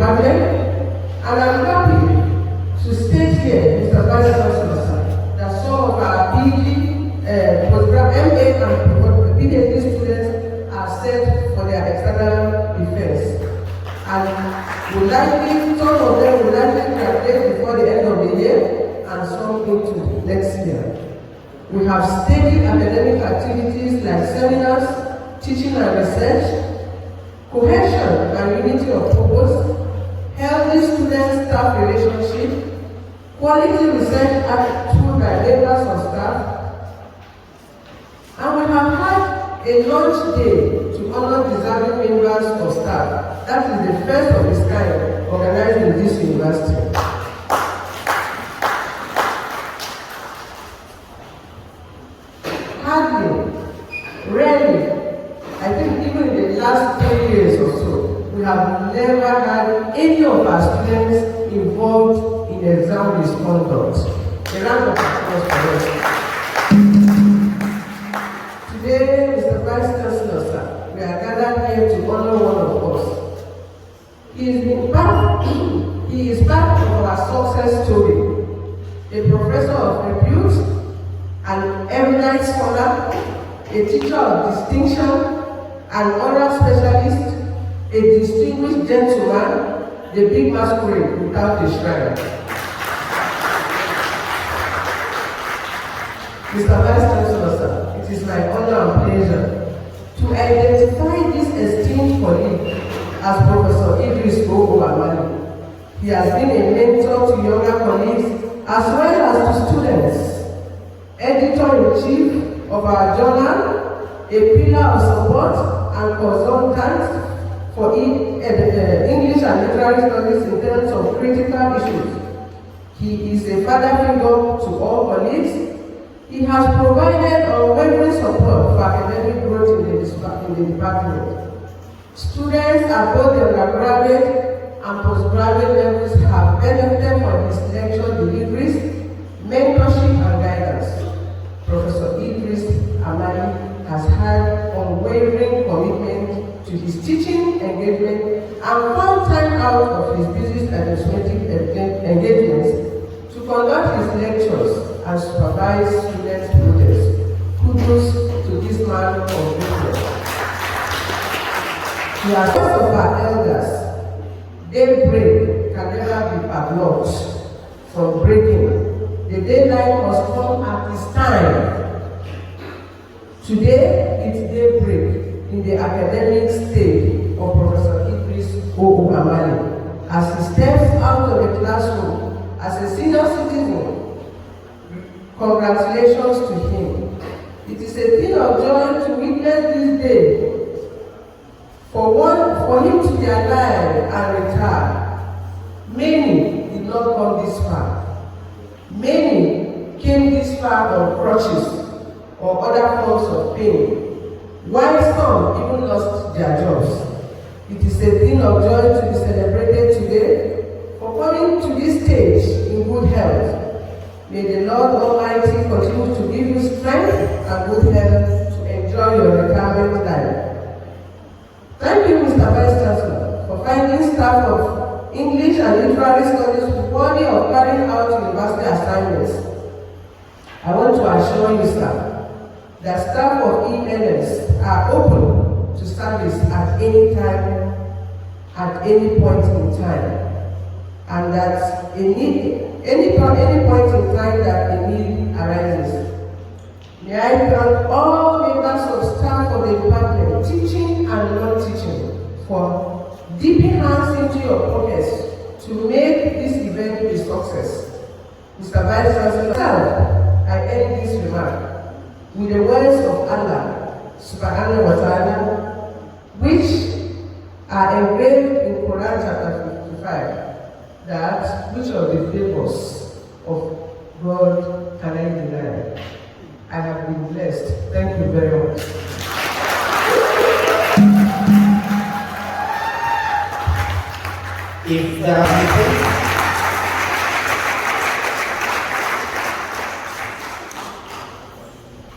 department, and I'm happy to state here, Mr. Vice-Chancellor, that some of our PG, MA and PhD students are set for their external defense. And some of them will likely graduate before the end of the year, and some into next year. We have steady academic activities like seminars, teaching and research, cohesion and unity of purpose, healthy student-staff relationship, quality research attitude by members of staff, and we have had a lunch day to honor deserving members of staff. That is the first of its kind organized in this university. Hardly, rarely, I think even in the last 10 years or so, we have never had any of our students involved in exam misconduct. A round of applause for us. Today, Mr. Vice-Chancellor, sir, we are gathered here to honor one of us. He is part of our success story, a professor of repute, an erudite scholar, a teacher of distinction, an honor specialist, a distinguished gentleman, the big masquerade without a shrine. Mr. Vice-Chancellor, sir, it is my honor and pleasure to identify this esteemed colleague as Professor Idris Amali. He has been a mentor to younger colleagues as well as to students, editor-in-chief of our journal, a pillar of support and consultant for English and literary studies in terms of critical issues. He is a father figure to all colleagues. He has provided unwavering support for academic growth in the department. Students at both the undergraduate and postgraduate levels have benefited from his lecture deliveries, mentorship and guidance. Professor Idris Amali has had unwavering commitment to his teaching engagement and found time out of his busy administrative engagements to conduct his lectures and supervise students' projects. Kudos to this man of greatness. The advice of our elders, daybreak can never be padlocked from breaking. The daylight must come at its time. Today, it's daybreak in the academic stage of Professor Idris Amali. As he steps out of the classroom as a senior citizen, congratulations to him. It is a thing of joy to witness this day. For him to be alive and retire. Many did not come this far. Many came this far on crutches or other forms of pain, while some even lost their jobs. It is a thing of joy to be celebrated today for coming to this stage in good health. May the Lord Almighty continue to give you strength and good health to enjoy your retirement life. Thank you, Mr. Vice-Chancellor, for finding staff of English and literary studies worthy of carrying out university assignments. I want to assure you, sir, that staff of ELS are open to service at any time, at any point in time, and that any point in time that a need arises. May I thank all members of staff of the department, teaching and non-teaching, for dipping hands into your pockets to make this event a success. Mr. Vice-Chancellor, I end this remark with the words of Allah, Subhanahu wa Ta'ala, which are engraved in Quran chapter 55, that which of the favors of God can I deny? I have been blessed. Thank you very much. If there are people,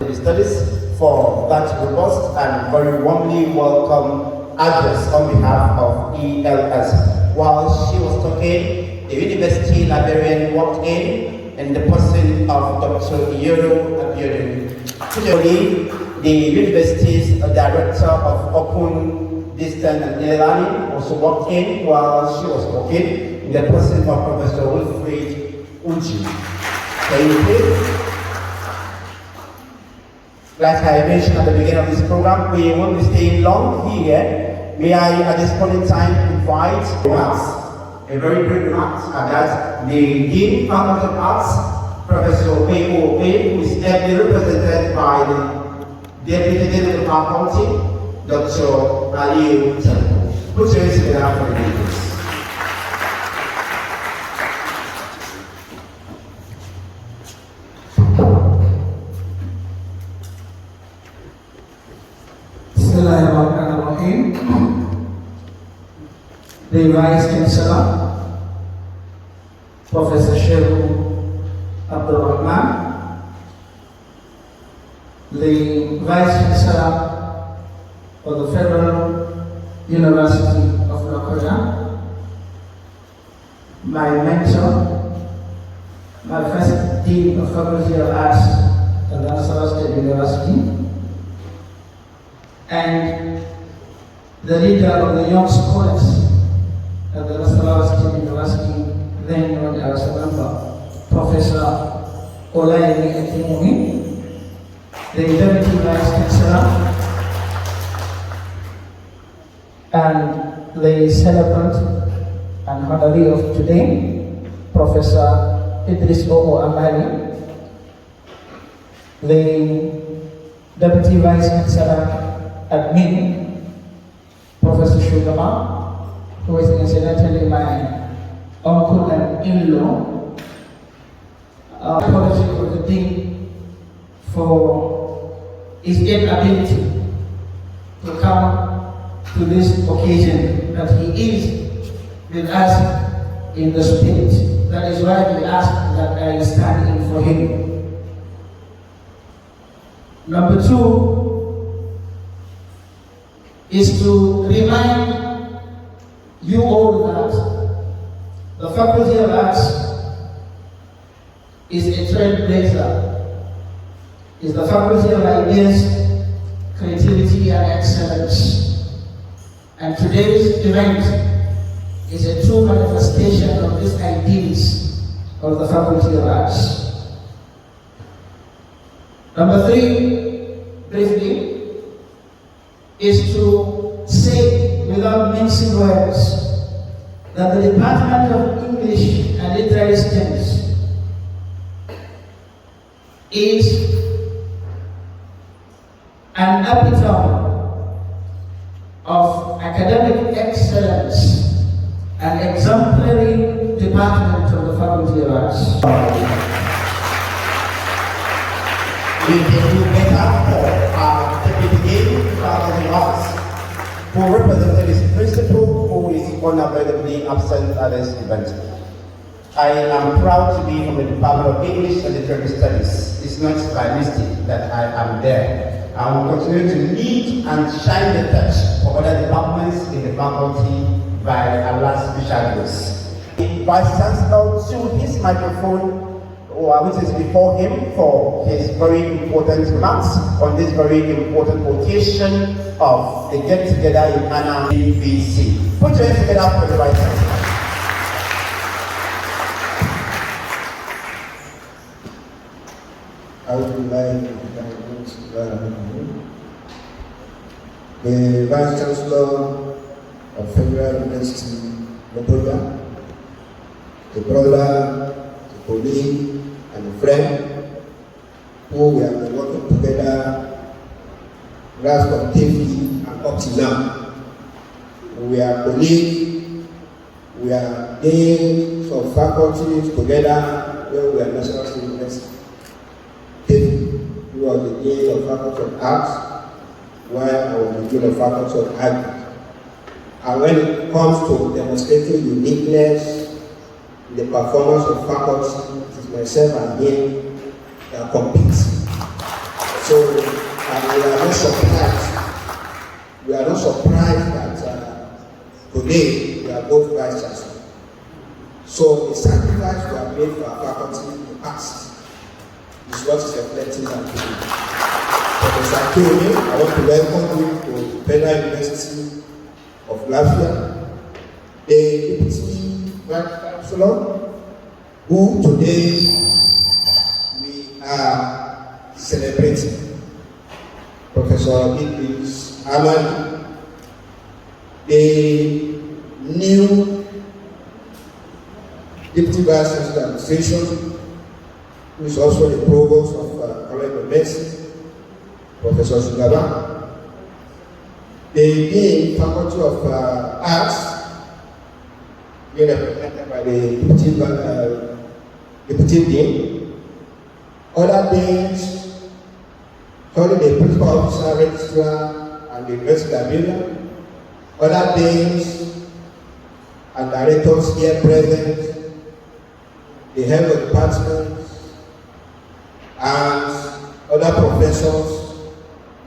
the studies for that robust and very warmly welcome address on behalf of ELS. while she was talking, the university librarian walked in, and the person of Dr. Iyoro appeared. Actually, the university's director of Open Distance and E-Learning also walked in while she was talking, in the person of Professor Wilfred Uji. Can you please? Like I mentioned at the beginning of this program, we won't be staying long here. May I, at this point in time, invite a very brief remarks about the Dean Faculty of Arts, Professor P.O. who is ably represented by the Deputy Dean of the Faculty, Dr. Ali. Put your hands together for the Idris. The Vice-Chancellor, Professor Shehu Abdurrahman, the Vice-Chancellor of the Federal University of Lafia, my mentor, my first Dean of Faculty of Arts at the National State University, and the leader of the Young Scholars at the National State University, then known as a member, Professor Olayemi Ekimumi, the Deputy Vice-Chancellor, and the celebrant and honoree of today, Professor Idris Amali, the Deputy Vice-Chancellor Admin, Professor Shugaba, who is incidentally my uncle and in-law. Apology for the Dean for his inability to come to this occasion, that he is with us in the spirit. That is why we ask that I stand in for him. Number two is to remind you all that the Faculty of Arts is a trailblazer, is the Faculty of Ideas, Creativity and Excellence. And today's event is a true manifestation of these ideals of the Faculty of Arts. Number three, briefly, is to say without mincing words that the Department of English and Literary Studies is an epitome of academic excellence and exemplary department of the Faculty of Arts. We can do better for our Deputy Dean of Faculty of Arts, who represented his principal, who is unavoidably absent at this event. I am proud to be from the Department of English and Literary Studies. It's not by mistake that I am there. I will continue to lead and shine the touch for other departments in the faculty by Allah's special grace. The Vice-Chancellor to his microphone, which is before him, for his very important remarks on this very important occasion of the get-together in Anna VC. Put your hands together for the Vice-Chancellor. I would like the Vice-Chancellor of Federal University, Lafia, the brother, the colleague, and a friend who we have been working together last actively and up to now. We are colleagues, we are deans of faculties together where we are National State University. Who was the Dean of Faculty of Arts, while I was the Dean of Faculty of Agriculture. And when it comes to demonstrating uniqueness in the performance of faculty, it is myself and him that compete. So we are not surprised. We are not surprised that today we they are both Vice-Chancellor. So the sacrifice we have made for our faculty in the past is what is reflecting that today. Professor Akemi, I want to welcome you to Federal University of Lafia, the Deputy Vice-Chancellor, who today we are celebrating. Professor Idris, Amali, the new Deputy Vice-Chancellor Administration, who is also the Provost of College of Medicine, Professor Sugaba, the Dean, Faculty of Arts, being represented by the Deputy Dean, other deans, the Principal Officer, Registrar, and the University Librarian, other deans and directors here present, the head of departments, and other professors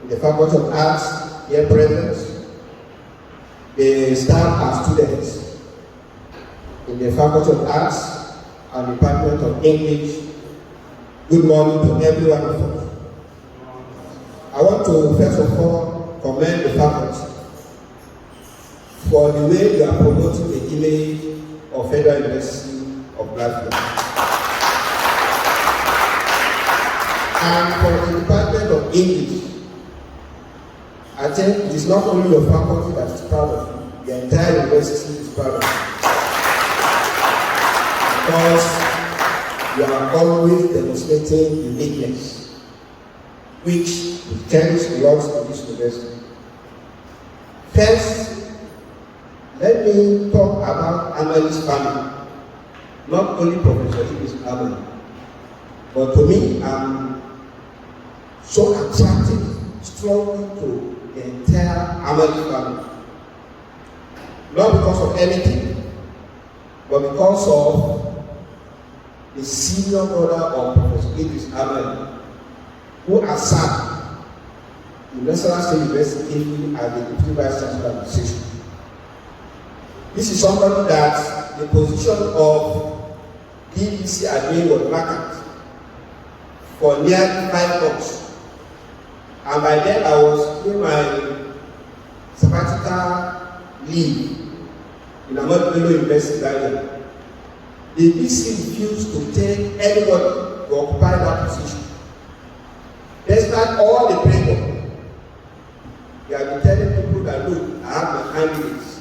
in the Faculty of Arts here present, the staff and students in the Faculty of Arts and Department of English. Good morning to every one of us. I want to first of all commend the faculty for the way you are promoting the image of Federal University of Lafia. And for the Department of English, I think it is not only your faculty that is proud of you, the entire university is proud of you. Because you are always demonstrating uniqueness, which carries a lot in this university. First, let me talk about Amali's family. Not only Professor Idris Amali, but to me, I'm so attracted strongly to the entire Amali family. Not because of anything, but because of the senior brother of Professor Idris Amali, who has served in National State University as the Deputy Vice-Chancellor Administration. This is somebody that the position of DVC admin was vacant for nearly 5 months. And by then I was in my sabbatical leave in Amali University Ghana. The DC refused to take anybody to occupy that position. Despite all the pressure, they have been telling people that, look, I have my candidates.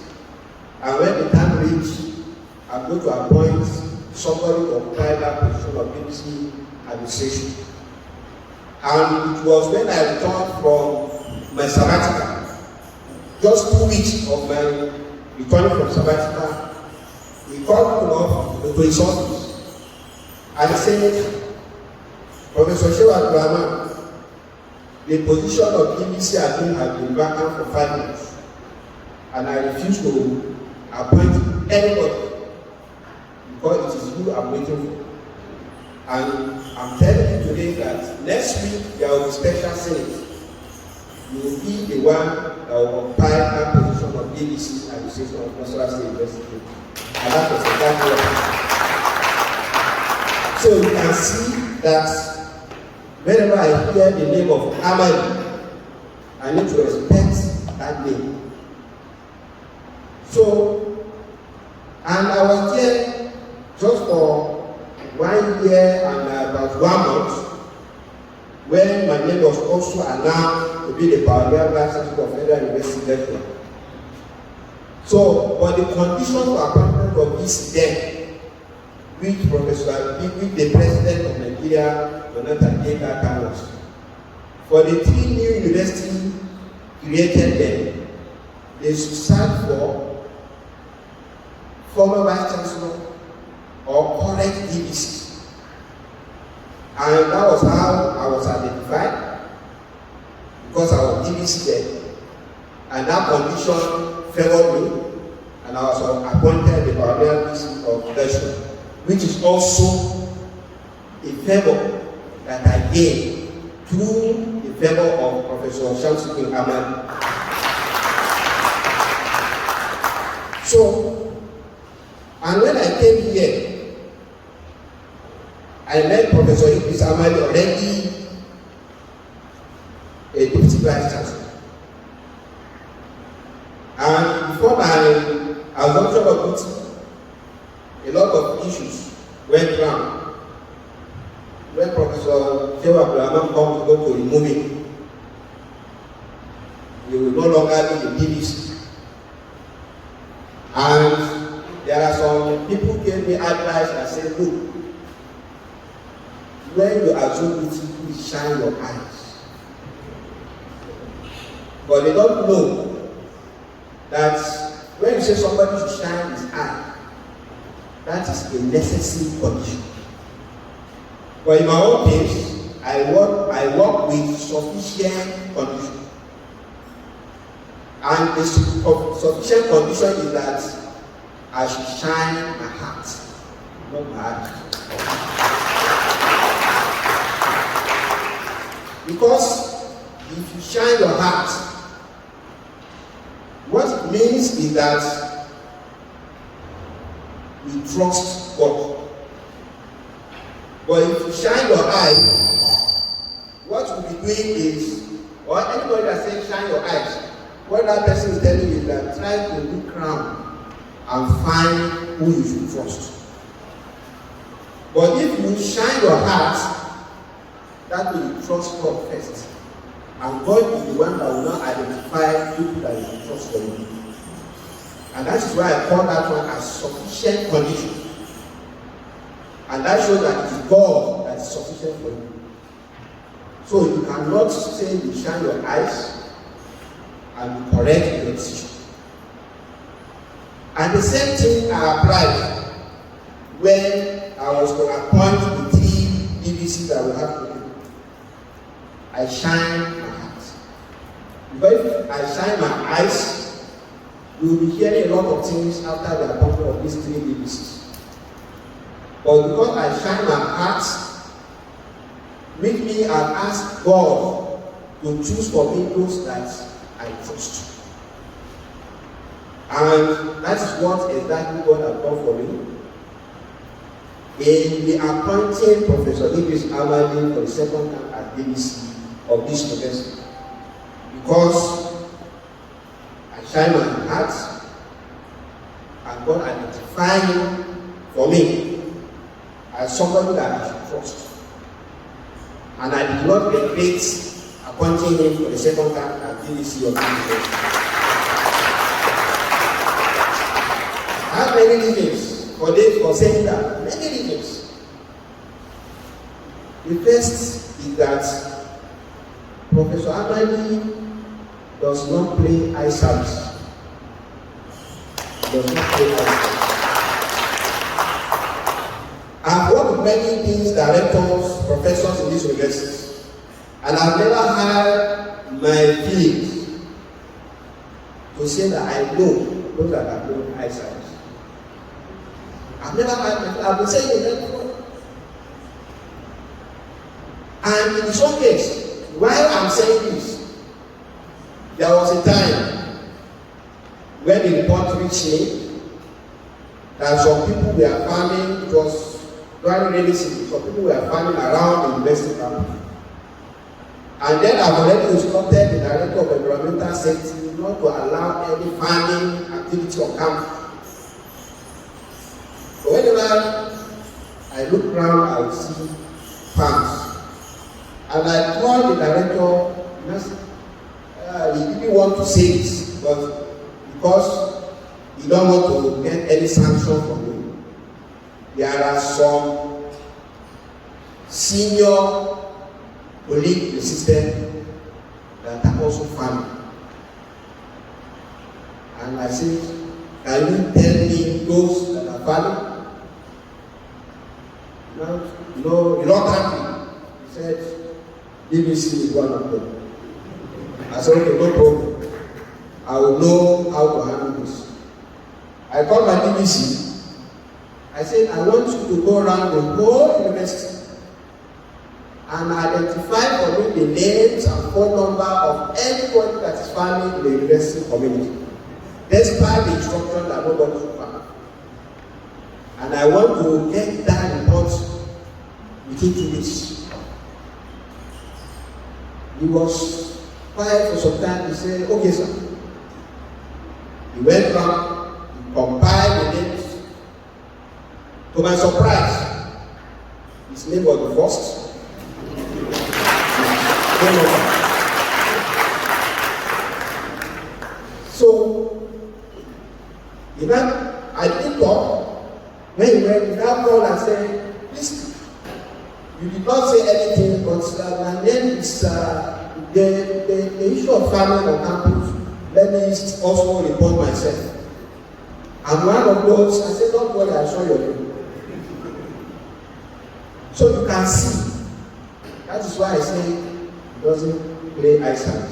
And when the time reaches, I'm going to appoint somebody to occupy that position of BBC administration. And it was when I returned from my sabbatical, just 2 weeks of my returning from sabbatical, he called me to his office and he said, Professor Shewa Abdulrahman, the position of BBC admin has been vacant for 5 months, and I refuse to appoint anybody because it is you I'm waiting for. And I'm telling you today that next week there will be special senate. You will be the one that will occupy that position of BBC administration of National State University. And that was exactly what happened. So you can see that whenever I hear the name of Amali, I need to respect that name. So, and I was there just for 1 year and about 1 month when my name was also announced to be the Vice-Chancellor of Federal University Lafia. So, but the condition for appointment of this then, which the President of Nigeria, Jonathan gave that time was, for the 3 new universities created then, they should stand for former Vice-Chancellor or current DVC. And that was how I was identified, because I was DVC then. And that condition favored me, and I was appointed the Paramount VC of Leadership, which is also a favor that I gained through the favor of Professor Shamsuddin Amali. So, And when I came here, I met Professor Idris Amali, already a deputy Vice-Chancellor. And before my assumption of duty, a lot of issues went round. When Professor Shehu Abdulrahman comes to go to remove it, he will no longer be the DVC. And there are some people who gave me advice and said, look, when you assume duty, please shine your eyes. But they don't know that when you say somebody should shine his eye, that is a necessary condition. But in my own case, I work with sufficient condition. And the sufficient condition is that I should shine my heart, not my eye. Because if you shine your heart, what it means is that you trust God. But if you shine your eyes, what you'll be doing is, or anybody that says shine your eyes, what that person is telling you is that try to look around and find who you should trust. But if you shine your heart, that will trust God first. And God is the one that will not identify people that you can trust for you. And that is why I call that one as sufficient condition. And that shows that it is God that is sufficient for you. So you cannot say you shine your eyes and correct your decision. And the same thing I applied when I was to appoint the 3 DVCs that we have to do. I shine my heart. But if I shine my eyes, you will be hearing a lot of things after the appointment of these 3 DVCs. But because I shine my heart, make me and ask God to choose for me those that I trust. And that is what exactly God has done for me. In the appointing Professor Idris Amali for the second time as DVC of this university. Because I shine my heart and God identified him for me as somebody that I should trust. And I did not regret appointing him for the second time as DVC of this university. I have many reasons for saying that. Many reasons. The first is that Professor Amali does not play eye service. He does not play eye service. I've worked with many things, directors, professors in this university, and I've never had my feelings to say that I know those that are doing eye service. I've never had my, I've been saying it before. And in some case, while I'm saying this, there was a time when the report reached me that some people were farming, it was very rainy season, some people were farming around the university campus. And then I've already instructed the director of environmental safety not to allow any farming activity on campus. So whenever I look around, I will see farms. And I told the director, he didn't want to say this, but because he don't want to get any sanction from me, there are some senior colleagues in the system that are also farming. And I said, can you tell me those that are farming? Reluctantly, he said, DVC is one of them. I said, okay, no problem. I will know how to handle this. I called my DVC. I said, I want you to go around the whole university and identify for me the names and phone number of everybody that is farming in the university community. Despite the instruction that nobody should farm. And I want to get that report within 2 weeks. He was quiet for some time. He said, okay, sir. He went round, he compiled the names. To my surprise, his name was the first. So, you know, I didn't talk. When he went, he now called and said, please, you did not say anything, but my name is the issue of farming on campus. Let me also report myself. And one of those, I said, don't worry, I saw your name. So you can see. That is why I say it doesn't play eyesight.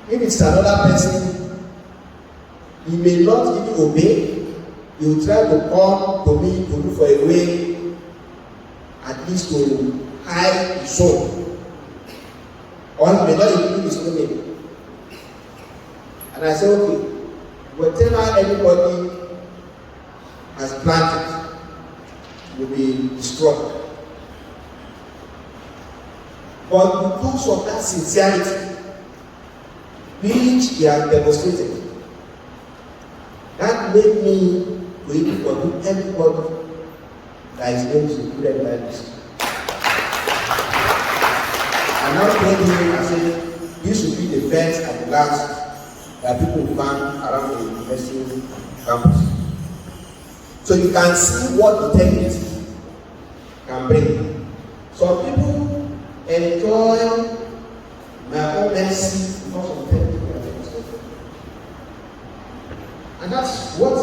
If it's another person, he may not even obey. He will try to come to me to look for a way, at least to hide his soul. Or he may not even do his own name. And I say, okay, whatever anybody has planted will be destroyed. But because of that sincerity which he has demonstrated, that made me to even forgive everybody that is going to include like this. I now told him, I said, this will be the first and the last that people will find around the university campus. So you can see what integrity can bring. Some people enjoy my own mercy because of integrity. And that's what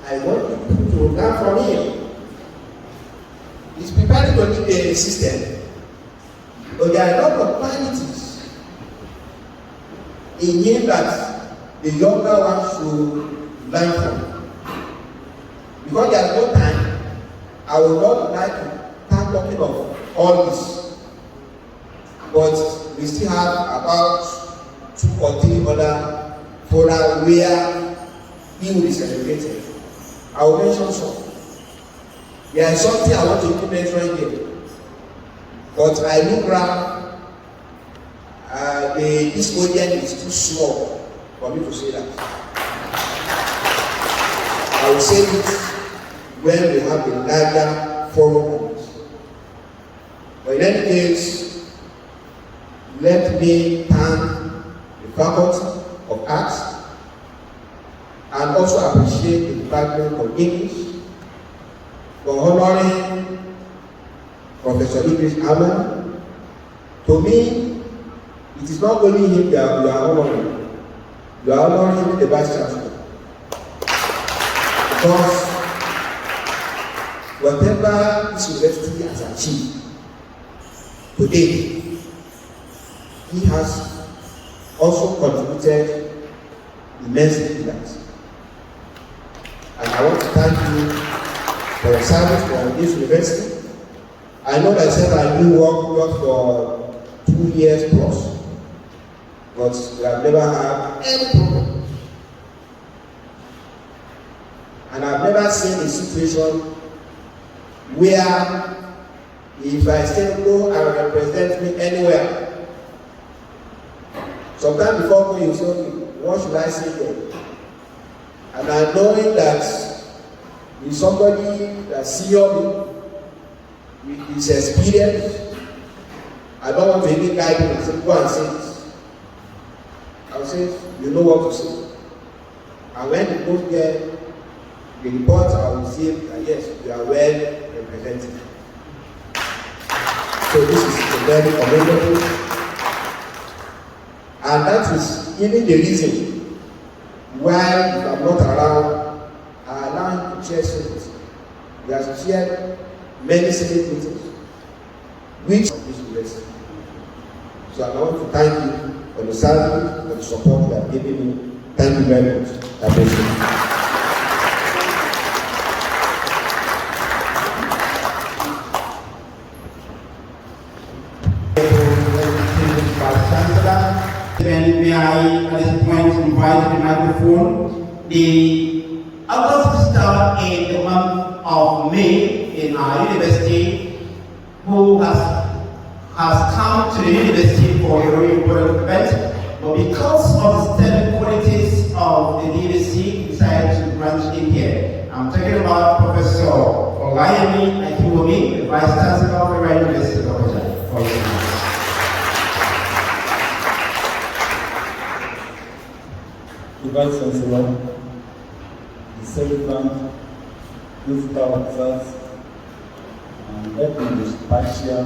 I want people to learn from him. He's preparing to lead a system, but there are a lot of qualities in him that the younger ones should learn from. Because there's no time, I would not like to start talking of all this. But we still have about 2 or 3 other forums where he will be celebrated. I will mention some. There is something I want to implement right here. But I look around, this audience is too small for me to say that. I will say it when we have a larger forum. But in any case, let me thank the Faculty of Arts and also appreciate the Department of English for honoring Professor Idris Amali. To me, it is not only him that we are honoring, we are honoring the Vice-Chancellor. Because whatever this university has achieved today, he has also contributed immensely to that. And I want to thank you for your service for this university. I know myself I do work for 2 years plus, but we have never had any problem. And I've never seen a situation where if I still go and represent me anywhere, sometime before going, you say, what should I say there? And I'm knowing that with somebody that's senior with his experience, I don't want to even guide him and say, go and say this. I'll say, you know what to say. And when he goes there, the report I will say that yes, you are well represented. So this is a very commendable. And that is even the reason why if I'm not around, I allow him to chair Senate. He has chaired many Senate meetings, which of this university. So I want to thank you for the service, for the support you have given me. Thank you very much. I appreciate it. And may I, at this point, invite the microphone, the August Star and the of me in our university who has come to the university for a very important event, but because of the stellar qualities of the university, decided to branch in here. I'm talking about Professor Amali, the Vice-Chancellor of the University of Abuja, for your time. The Vice-Chancellor, the celebrant, principal officers, and everyone partial,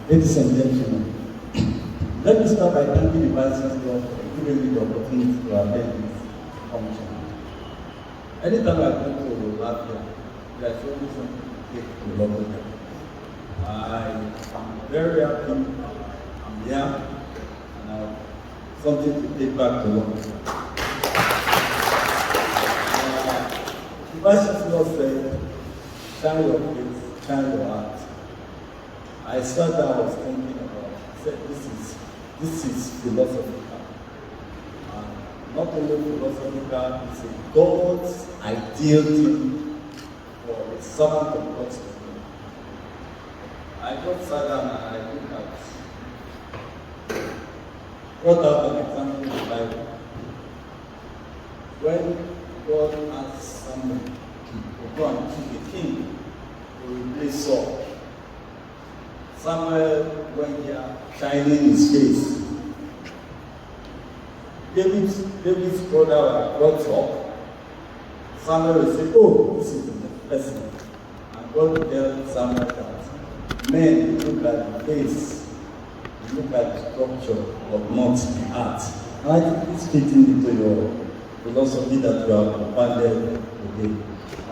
ladies and gentlemen. Let me start by thanking the Vice-Chancellor for giving me the opportunity to attend this function. Anytime I go to Lafia, there's always something to take to Lafia. I am very happy I'm here and I have something to take back to Lafia. The Vice-Chancellor said, shine your face, shine your heart. I sat down, I was thinking about it. I said, this is philosophical. Not only philosophical, it's a God's ideal thing for a servant of God to do. I just sat down and I looked at, brought out an example in the Bible. When God asked someone to go and kill a king to replace Saul, Samuel went here shining his face. David's brother brought up. Samuel will say, oh, this is the person. And God will tell Samuel that men look at the face, look at the structure, but not the heart. And I think it's fitting into your philosophy that you have abandoned today.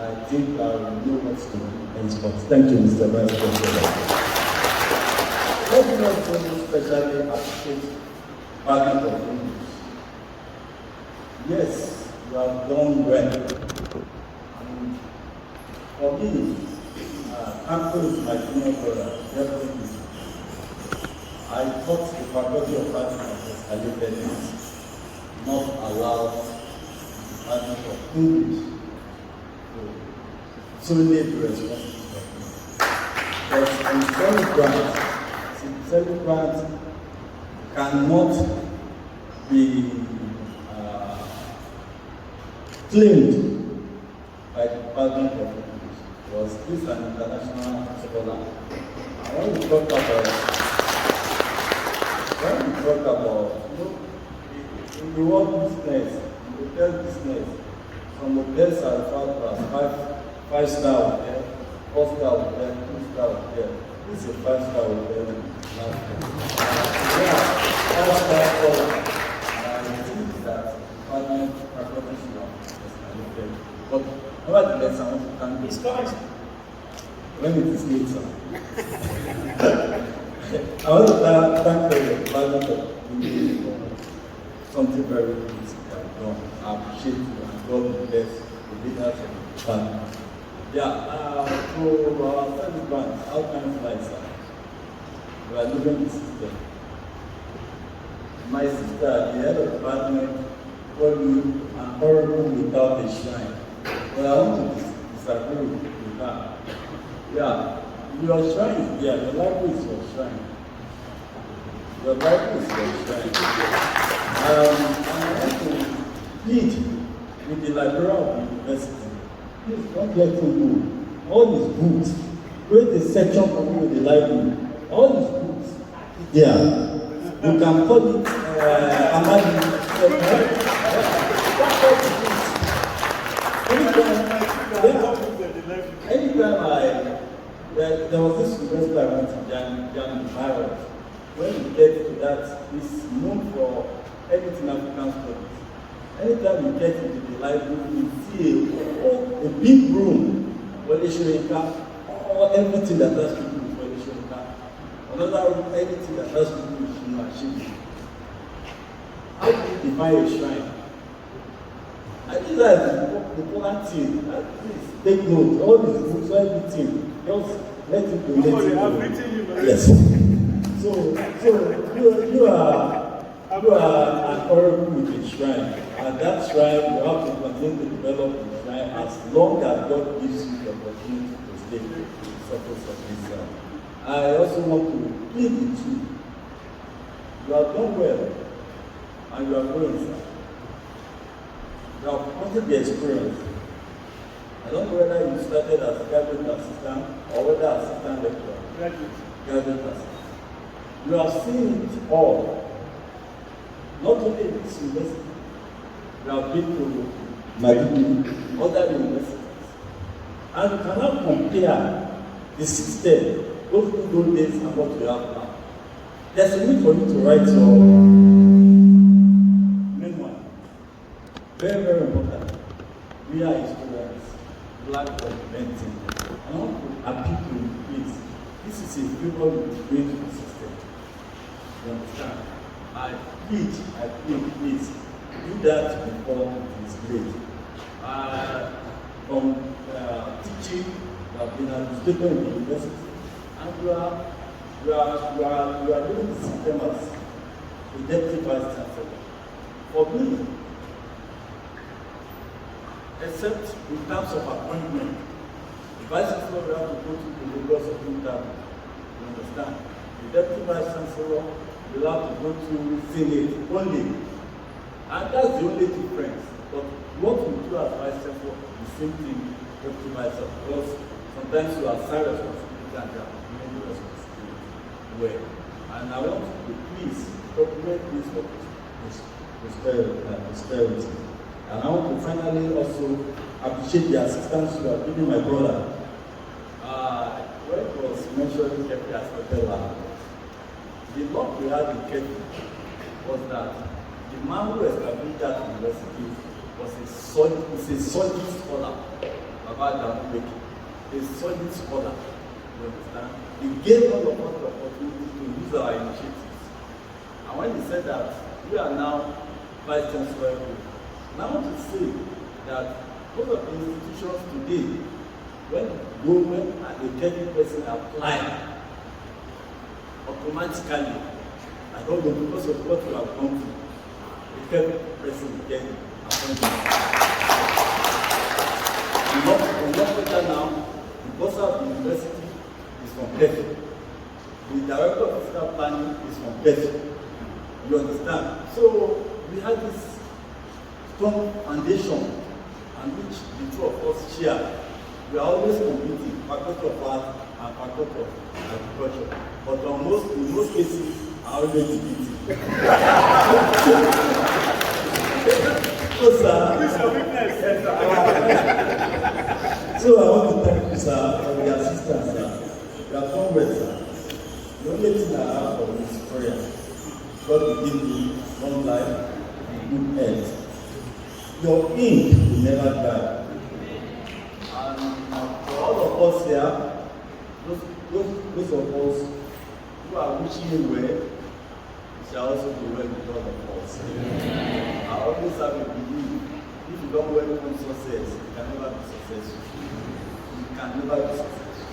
I think I will know what to do in response. Thank you, Mr. Vice President. Let me also especially appreciate Parliament of English. Yes, you have done well. And for me, Uncle is my junior brother, definitely. I thought the faculty of arts and escalated it, not allowed the Department of English to solely be responsible. But in celebrant cannot be claimed by the Department of English because this is an international scholar. And when we talk about in the world business, in the hotel business, some hotels are referred to as five-star hotel, 4-star hotel, 2-star hotel. This is a 5-star hotel. Five-star hotel. And I think that Department should have. But nevertheless, I want to thank these guys. When it is late, sir. I want to thank the Department of English for something very good they have done. I appreciate you and God bless the leaders of the department. Yeah, so our first branch, outline flights, sir. We are living the system. My sister, the head of the department, called me an oracle without a shrine. But I want to disagree with that. Yeah, your shrine is there, your library is your shrine. Your library is your shrine. And I want to plead with the librarian of the university. Please don't let him go. All his books, create a section for me in the library. All his books, yeah. You can call it Amali. Anytime there was this university I went to, Jan Virus. When you get to that, it's known for anything African studies. Anytime you get into the library, you see a big room, or everything that has to do with Walishonika. Another room, anything that has to do with machine. How do you define a shrine? I think that's the important thing. Please take note. All these books, everything. Just let it go. Yes. So you are You are an oracle with a shrine, and that shrine, you have to continue to develop the shrine as long as God gives you the opportunity to stay in the surface of this. I also want to plead with you. You have done well, and you are growing, sir. You have wanted the experience. I don't know whether you started as graduate assistant or whether assistant lecturer. Graduate assistant. You have seen it all. Not only in this university, we have been to Madrid, other universities. And you cannot compare the system, those days and what we have now. There's a need for you to write your memoir. Very, very important. We are historians, black documenting. I want to appeal to you, please. This is a people with great system. You understand? I plead, please, do that before it is late. From teaching, you have been an educator in the university, and you are doing the system as a deputy vice-chancellor. For me, except in terms of appointment, the vice-chancellor will have to go to the Lagos of Interview. You understand? The deputy vice-chancellor will have to go to Senate only. And that's the only difference. But what we do as vice-chancellor is the same thing deputy vice-chancellor, because sometimes you are serious responsibility and you are many responsibility. Well, and I want you to please document this for prosperity. And I want to finally also appreciate the assistance you are giving my brother. When it was mentioned Kepi as hotel, the law we had in Kepi was that the man who established that university was a solid scholar about that a solid scholar. You understand? He gave all of us the opportunity to use our initiatives. And when he said that we are now Vice-Chancellor, now I want to say that most of the institutions today, when government and the Kepi person apply, automatically, I don't know, because of what we have gone through, the Kepi person again appointed. We not better now, the boss of the university is from Kepi. The director of physical planning is from Kepi. You understand? So we have this strong foundation on which the two of us share. We are always competing, faculty of art and faculty of agriculture. But in most cases, I always competing. So, so I want to thank you, sir, for the assistance, sir. You have done well, sir. The only thing I have for this prayer, God will give me long life and good health. Your ink will never die. And for all of us here, those of us who are wishing you well, you shall also be well with all of us. I always have a belief, if you don't welcome success, you can never be successful. You can never be successful.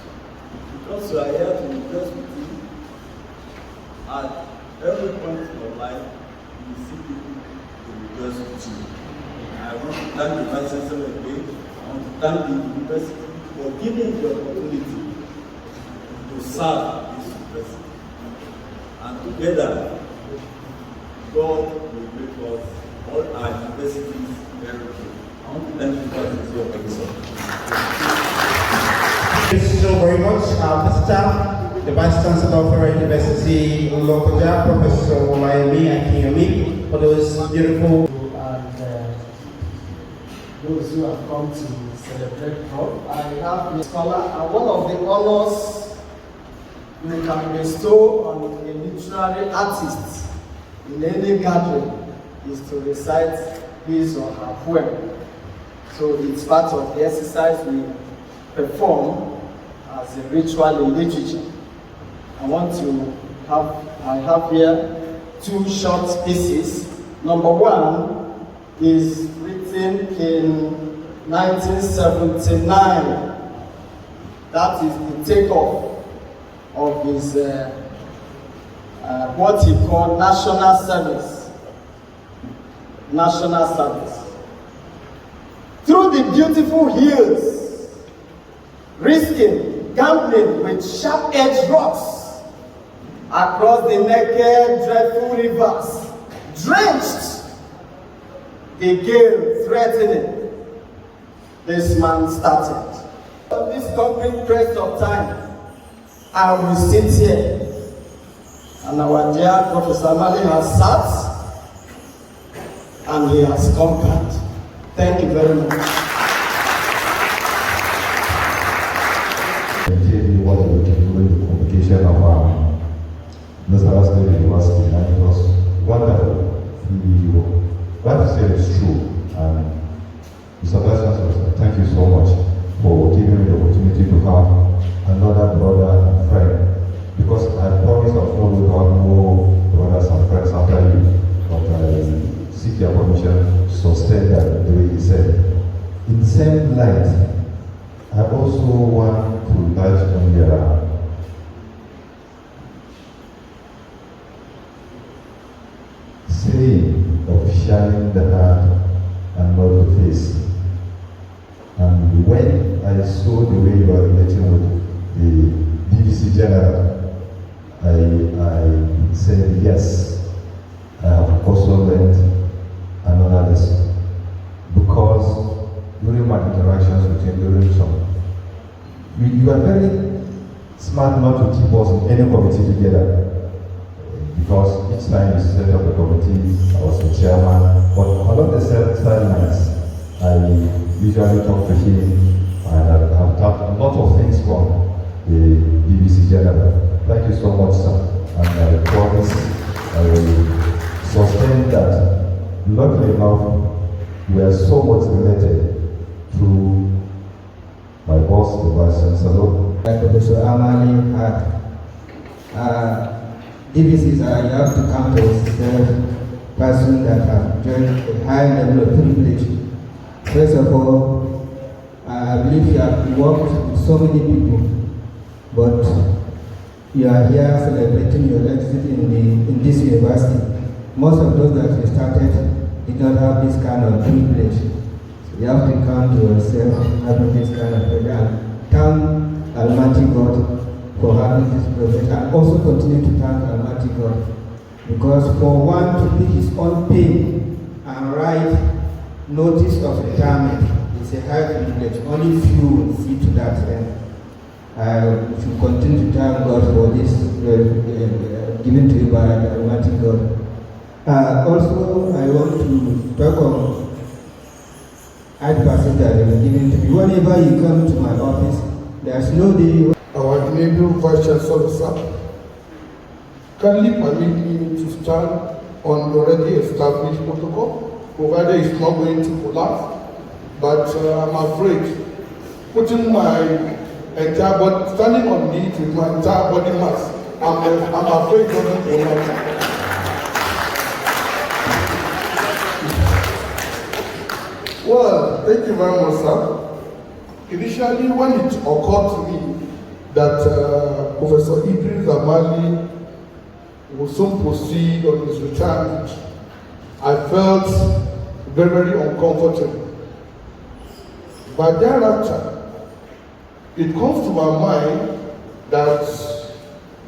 Because you are here to rejoice with you, at every point in your life, you will see people to rejoice with you. I want to thank the Vice-Chancellor again. I want to thank the university for giving the opportunity to serve this university. And together, God will make us all our universities very good. I want to thank you for your participation. Thank you so very much. This time, the Vice-Chancellor of Federal University Lokoja, Professor Olayemi Akinyemi, for those beautiful those who have come to celebrate Prof. I have a scholar, and one of the honors you can bestow on a literary artist in any gathering is to recite his or her poem. So it's part of the exercise we perform as a ritual in literature. I have here two short pieces. Number one is written in 1979. That is the takeoff of his what he called national service national service. Through the beautiful hills, risking gambling with sharp-edged rocks, across the naked, dreadful rivers, drenched, the gale threatening, this man started. On this concrete crest of time, I will sit here, and our dear Professor Amali has sat, and he has conquered. Thank you very much. What we can do in the competition of National State University, and it was wonderful. What you said is true, and Mr. Vice-Chancellor, thank you so much for giving me the opportunity to have another brother and friend, because I promised I was not going to have more brothers and friends after you, but I seek your permission to sustain that the way he said. In the same light, I also want to touch on your saying of shining the heart and not the face. And when I saw the way you were relating with the BBC General, I said yes, I have also learned another lesson. Because during my interactions with him, during some, you are very smart not to keep us in any committee together. Because each time you set up a committee, I was the chairman, but along the sidelines, I usually talk to him, and I have taught a lot of things from the BBC General. Thank you so much, sir, and I promise I will sustain that. Luckily enough, we are so much related through my boss, the Vice-Chancellor. Professor Amali DVCs you have to count as person that have joined a high level of privilege. First of all, I believe you have worked with so many people, but you are here celebrating your exit in this university. Most of those that you started did not have this kind of privilege. So you have to count yourself having this kind of privilege. Thank Almighty God for having this project, and also continue to thank Almighty God, because for one to pick his own pen and write notice of retirement is a high privilege. Only few will see to that end. I should continue to thank God for this given to you by Almighty God. Also, I want to talk on 8% that they were given to me. Whenever you come to my office, there's no day. Our enable Vice-Chancellor, sir, kindly permit me to stand on the already established protocol, provided it's not going to collapse. But I'm afraid putting my entire body, standing on it with my entire body mass, I'm afraid it doesn't collapse. Well, thank you very much, sir. Initially, when it occurred to me that Professor Idris Amali will soon proceed on his retirement, I felt very, very uncomfortable. But thereafter, it comes to my mind that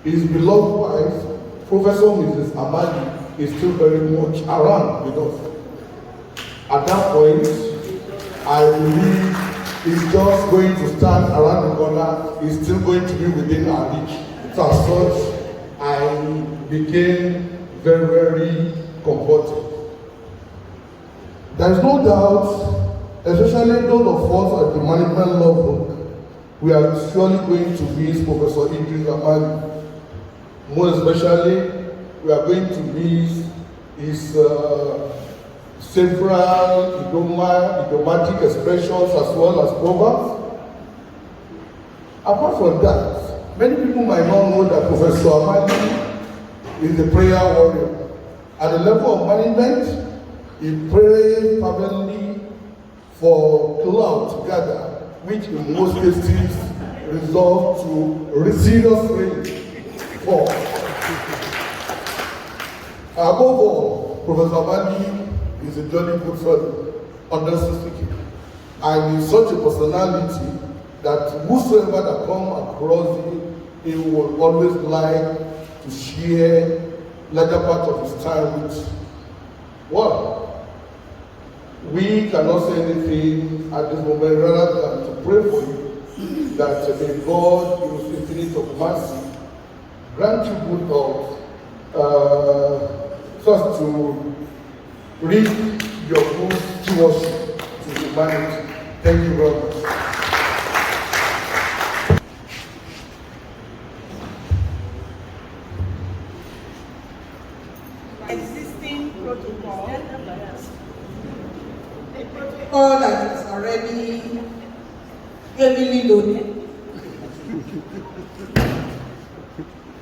his beloved wife, Professor Mrs. Amali, is still very much around with us. At that point, I believe he's just going to stand around the corner, he's still going to be within our reach. So as such, I became very, very comforted. There is no doubt, especially those of us at the management level, we are surely going to miss Professor Idris Amali. More especially, we are going to miss his several idiomatic expressions as well as proverbs. Apart from that, many people might not know that Professor Amali is a prayer warrior. At the level of management, he prays fervently for cloud to gather, which in most cases result to serious rain fall. Above all, Professor Amali He's a jolly good fellow, honestly speaking. And he's such a personality that whosoever that come across him, he will always like to share larger part of his time with. Well, we cannot say anything at this moment rather than to pray for you that may God, in His infinite of mercy, grant you good health, just to reap your good stewardship to humanity. Thank you very much. Existing protocol, a protocol that is already heavily loaded.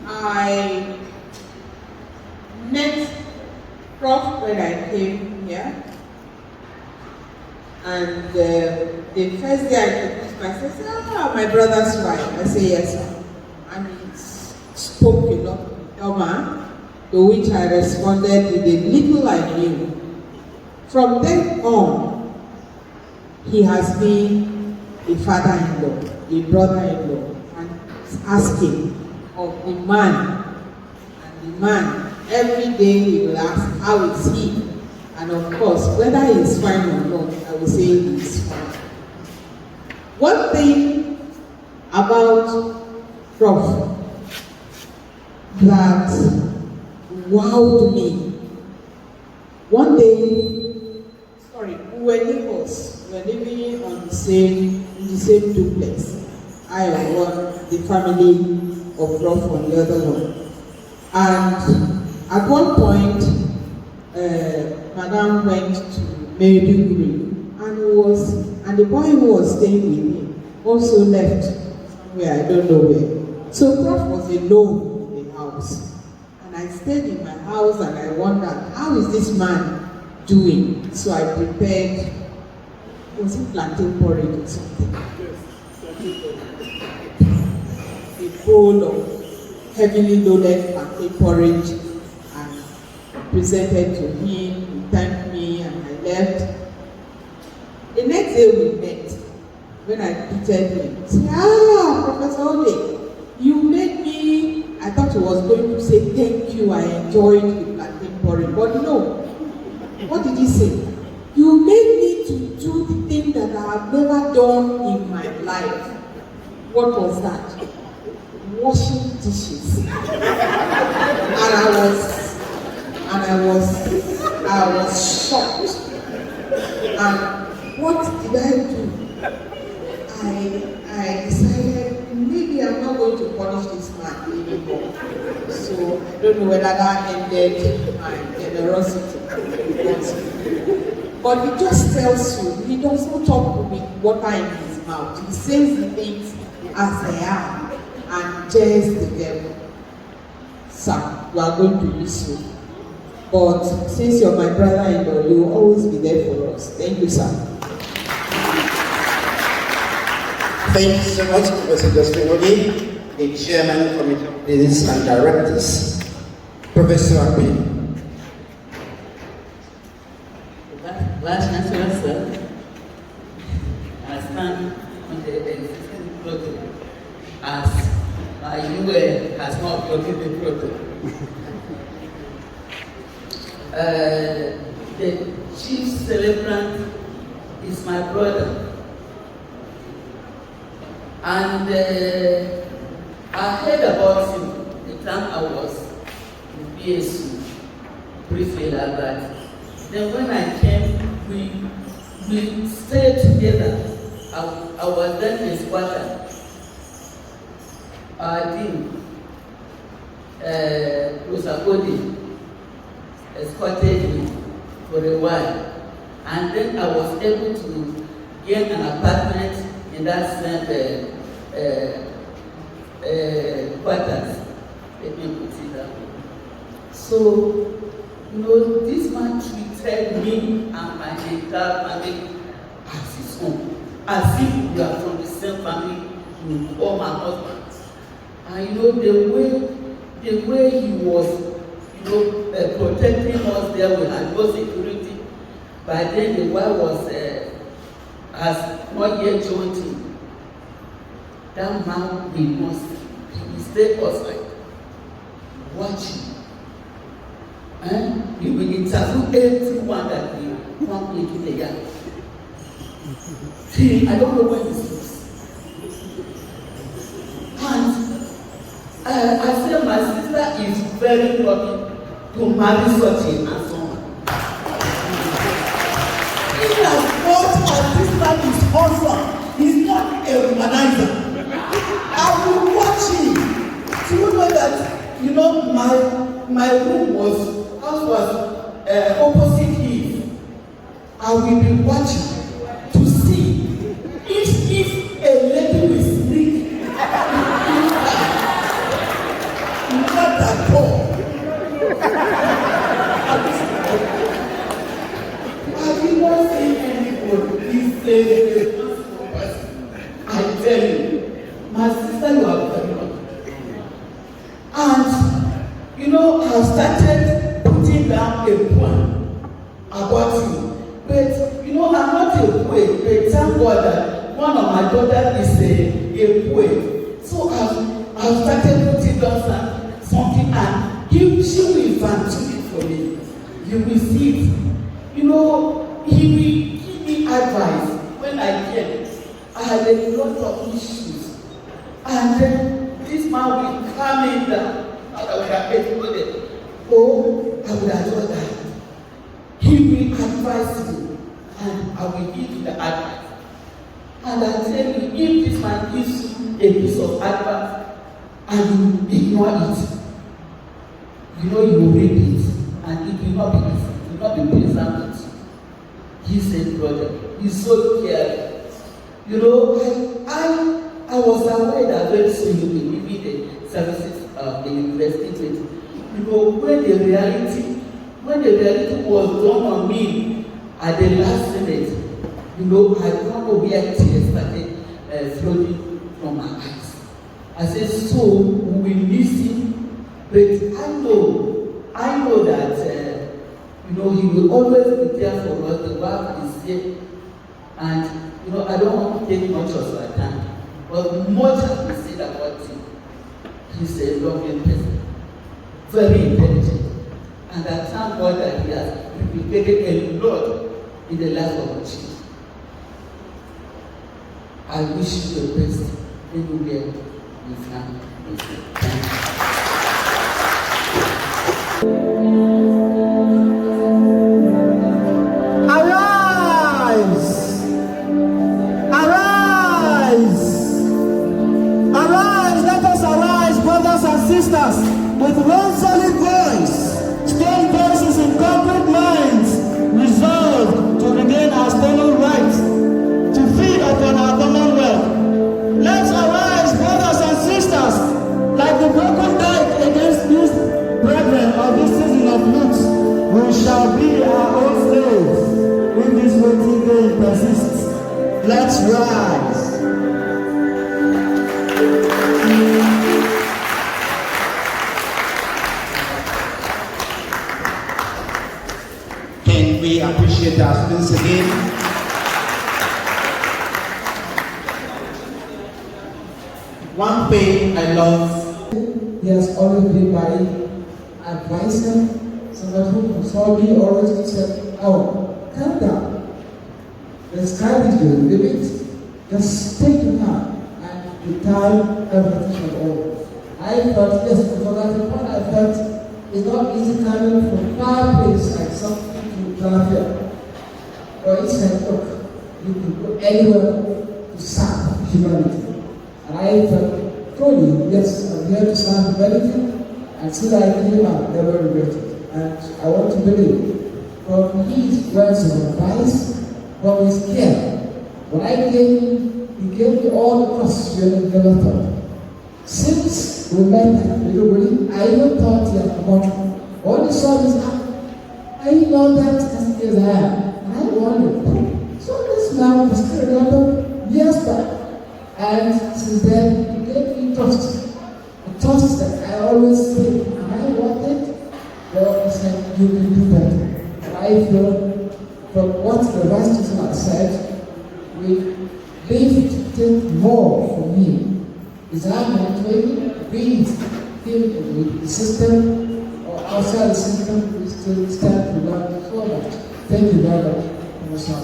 I met Prof when I came here, and the first day I introduced myself, I said, my brother's wife. I say, yes, sir. And he spoke a lot of Elma, to which I responded with a little I knew. From then on, he has been a father-in-law, a brother-in-law, and asking of the man, and the man, every day he will ask, how is he? And of course, whether he is fine or not, I will say he is fine. One thing about Prof that wowed me. One day, we were neighbors. We were living in the same duplex. I on one, the family of Prof on the other one. And at one point, Madam went to Maiduguri, and the boy who was staying with him also left somewhere, I don't know where. So Prof was alone in the house. And I stayed in my house and I wondered, how is this man doing? So I prepared, was it plantain porridge or something? A bowl of heavily loaded plantain porridge, and presented to him. He thanked me and I left. The next day we met. When I greeted him, he said, Professor Ode, you made me, I thought he was going to say thank you, I enjoyed the plantain porridge, but no. What did he say? You made me to do the thing that I have never done in my life. What was that? Washing dishes. And I was shocked. And what did I do? I decided maybe I'm not going to punish this man anymore. So I don't know whether that ended my generosity. But he just tells you, he does not talk with water in his mouth. He says the things as they are and jeers the devil. Sir, we are going to miss you. But since you're my brother-in-law, you will always be there for us. Thank you, sir. Thank you so much, Professor Justin Odi, the Chairman, Committee of Leaders and Directors. Professor Amali. Vice-Chancellor, sir, I stand on the existing protocol as my UN has not blocked the protocol. The chief celebrant is my brother. And I heard about him the time I was in BSU, briefly like that. Then when I came, we stayed together. I was then in squatter. Dean, Prof. Odi escorted me for a while. And then I was able to get an apartment in that same quarters. Let me put it that way. So, this man treated me and my entire family as his own, as if we are from the same family with all my husband. And the way he was, protecting us there, we had no security. By then the wife was has not yet joined him. That man will stay outside watching. He will interview everyone that will come into the yard. I don't know when this is. And I say my sister is very lucky to marry such a handsome man. He has got a sister is awesome. He's not a womanizer. I will watch him. Do you know that, my room was opposite his. I will be watching to see if a lady will sneak not at all. I did not see anybody. He's a responsible person. I tell you, my sister, you are very lucky. And I started putting down a plan about you. But I'm not a poet. But thank God that one of my daughters is a poet. So I've started putting down something, and she will eventually for me. You will see it. He will give me advice when I get. I had a lot of issues, and then this man will calm me down. I would have educated. Oh, I would have done that. He will advise me, and I will give you the advice. And I tell you, if this man gives you a piece of advice and you ignore it, you will read it, and it will not be easy. It will not be pleasant with you. He said, brother, he's so careful. I was aware that very soon you will give me the services of the university. When the reality was done on me at the last minute, I don't know where tears started flowing from my eyes. I said, so we will miss him, but I know that he will always be there for us. The work is here, and I don't want to take much of my time, but much has been said about him. He's a loving person, very intelligent, and I thank God that he has replicated a lot in the life of the children. I wish you the best everywhere you find yourself. Arise! Arise! Arise! Let us arise, brothers and sisters, with one solid voice, strong voices in concrete minds, resolved to regain our stolen rights, to feed upon our commonwealth. Let's arise, brothers and sisters, like the broken dike against these brethren of this season of loots. We shall be our own slaves if this waiting game persists. Let's rise. Can we appreciate our students again? One thing I love. He has always been my advisor, someone who saw me always said, oh, calm down. The sky is your limit. Just take your time, and with time, everything will over. I felt, yes, for that point, I felt it's not easy coming from far place like something to Lafia. Or it's like, look, you can go anywhere to serve humanity. And I felt, truly, yes, I'm here to serve humanity, and still I came out, never regret it. And I want to believe from his words of advice, from his care. When I came, he gave me all the trust you never thought. Since we met at Midori, I even thought he had much. All he saw is, I know that as I am. And I wondered, so this man was still remember years back. And since then, he gave me trust. A trust that I always think, and I wanted, well, he said, you can do better. And I feel from what the Vice-Chancellor has said, we lifted more for me. Is our mentoring, be it in the system or outside the system, we still stand to learn so much. Thank you very much, Professor.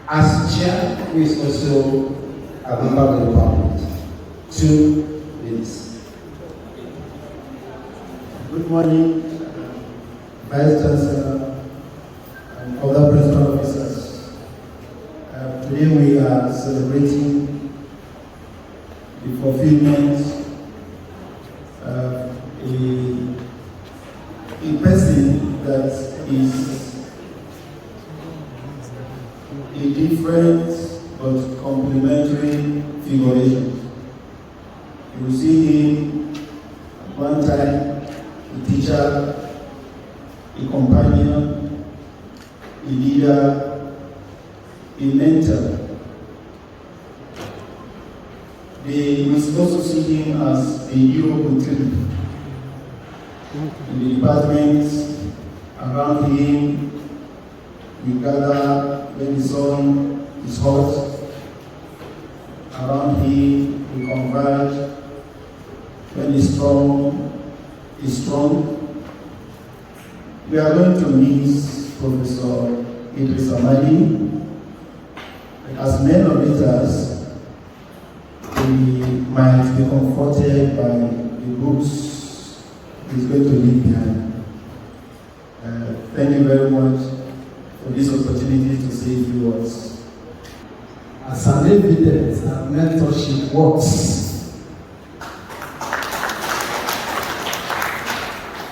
As chair, who is also a member of the parliament. 2 minutes. Good morning, Vice-Chancellor and other principal officers. Today we are celebrating the fulfillment of a person that is a different but complementary figuration. You will see him at one time a teacher, a companion, a leader, a mentor. They must also see him as a hero contributor. In the departments around him, we gather when the sun is hot. Around him, we converge. When the storm is strong, we are going to miss Professor Idris Amali. As men of letters, we might be comforted by the books he's going to leave behind. Thank you very much for this opportunity to say a few words. As an evidence that mentorship works,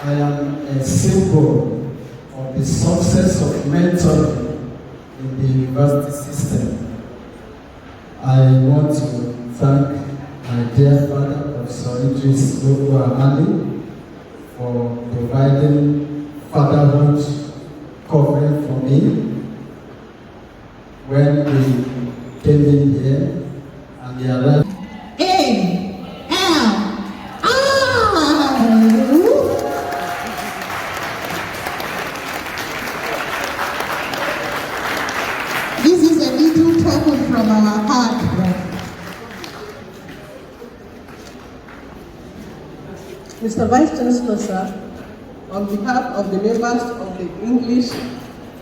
I am a symbol of the success of mentoring in the university system. I want to thank my dear father, Professor Idris Amali, for providing fatherhood covering for me when we came in here and they arrived. This is a little token from our heart. Mr. Vice-Chancellor, sir, on behalf of the members of the English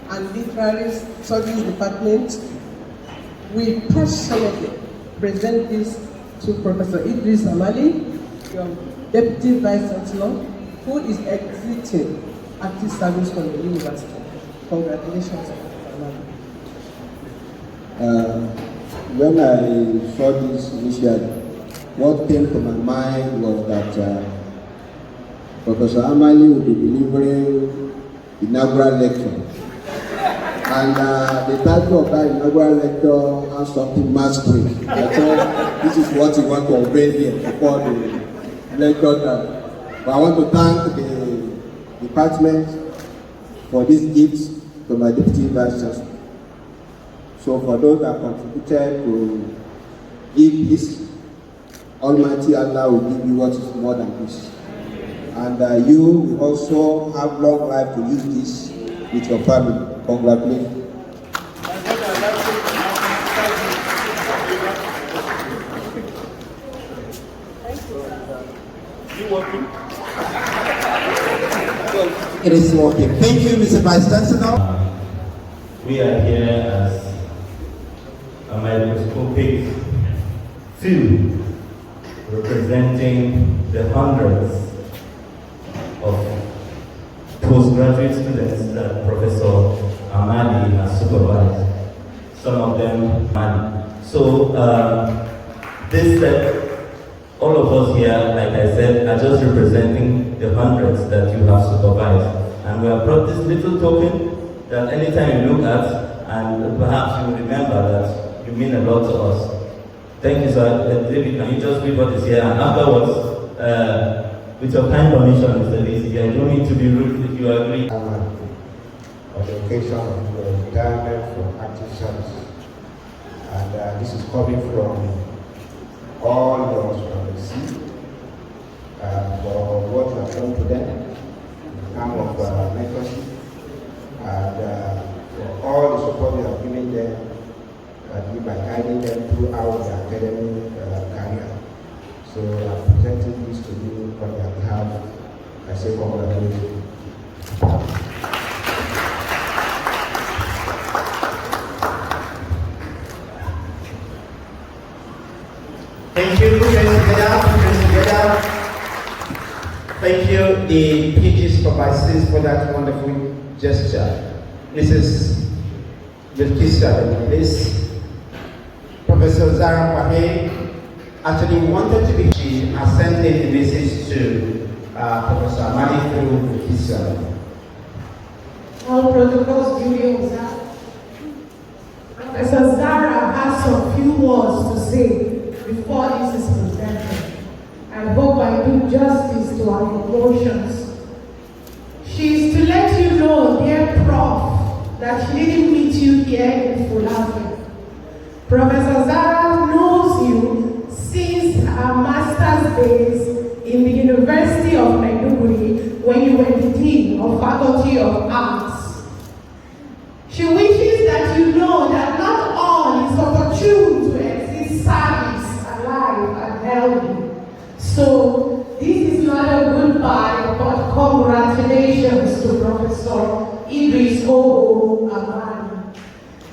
and Literary Studies Department, we passionately present this to Professor Idris Amali, your Deputy Vice-Chancellor, who is exiting active service from the university. Congratulations, Amali. When I saw this initially, what came to my mind was that Professor Amali will be delivering inaugural lecture. And the title of that inaugural lecture has something masquerade. I thought this is what you want to unveil here before the lecture time. But I want to thank the department for this gift to my Deputy Vice-Chancellor. So for those that contributed to give this, Almighty Allah will give you what is more than this. And you will also have long life to use this with your family. Congratulations. It is working. Thank you, Mr. Vice-Chancellor. We are here as a microscopic few representing the hundreds of postgraduate students that Professor Amali has supervised. Some of them Amali. So all of us here, like I said, are just representing the hundreds that you have supervised. And we have brought this little token that anytime you look at, and perhaps you will remember that you mean a lot to us. Thank you, sir. David, can you just read what is here? And afterwards, with your kind permission, Mr. Lisi, I don't need to be rude if you agree. On the occasion of your retirement from active service. And this is coming from all those from the sea. for what you have done to them in terms of mentorship and for all the support you have given them by guiding them throughout their academic career. So I'm presenting this to you on their behalf. I say congratulations. Thank you, together. Thank you, the PG supervisors, for that wonderful gesture. Mrs. Vice-Chancellor, please. Professor Zara Pahe actually wanted to be, she has sent in a message to Professor Amali through the Vice-Chancellor. All protocols duly observed. Professor Zara has some few words to say before this is presented. I hope I do justice to our emotions. She is to let you know, dear Prof, that she didn't meet you here in FULafia. Professor Zara knows you since her master's days in the University of Maiduguri when you were the Dean of Faculty of Arts. She wishes that you know that not all is opportune to exist service, alive and healthy. So this is not a goodbye, but congratulations to Professor Idris Amali.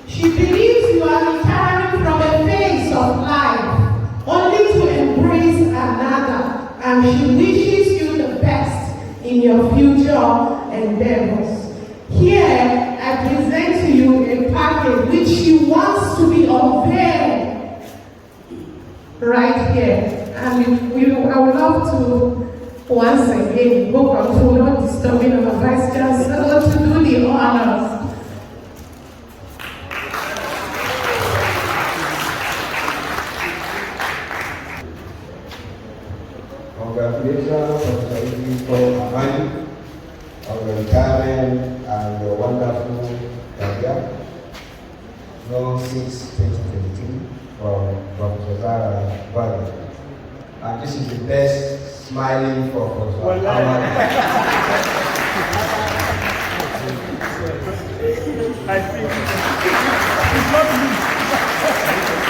She believes you are retiring from a phase of life only to embrace another, and she wishes you the best in your future endeavors. Here, I present to you a package which she wants to be unveiled right here. And I would love to once again go on for not disturbing our Vice-Chancellor to do the honors. Congratulations, Professor Idris Amali, on your retirement and your wonderful career. No 6-2022 from Professor Zara Bali. And this is the best smiling for Professor Amali. I think it's not me.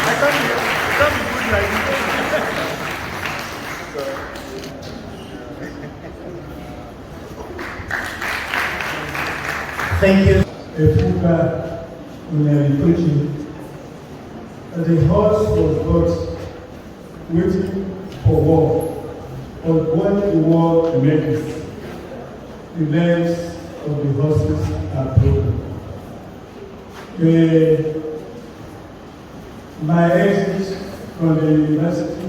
I can't be good like this. Thank you. A fuller in preaching. The horse was brought waiting for war, but when the war commences, the legs of the horses are broken. My exit from the university,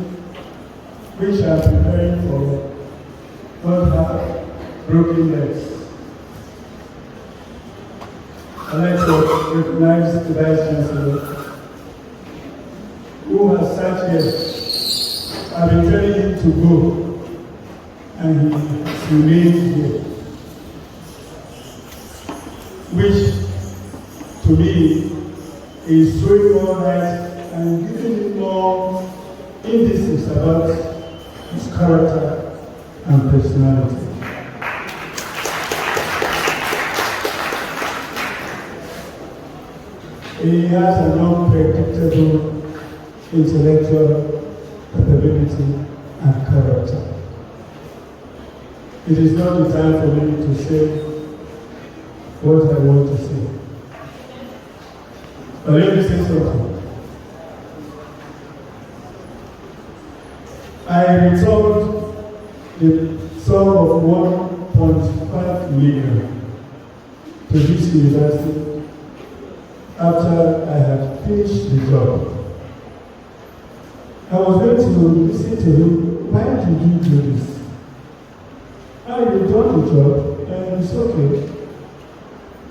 which I'm preparing for, don't have broken legs. I'd like to recognize the Vice-Chancellor, who has sat here. I've been telling him to go, and he has remained here, which to me is showing more light and giving him more indices about his character and personality. He has an unpredictable intellectual capability and character. It is not the time for me to say what I want to say. But let me say something. I returned the sum of 1.5 million to this university after I had finished the job. I was going to listen to him. Why did you do this? I had done the job and it's okay.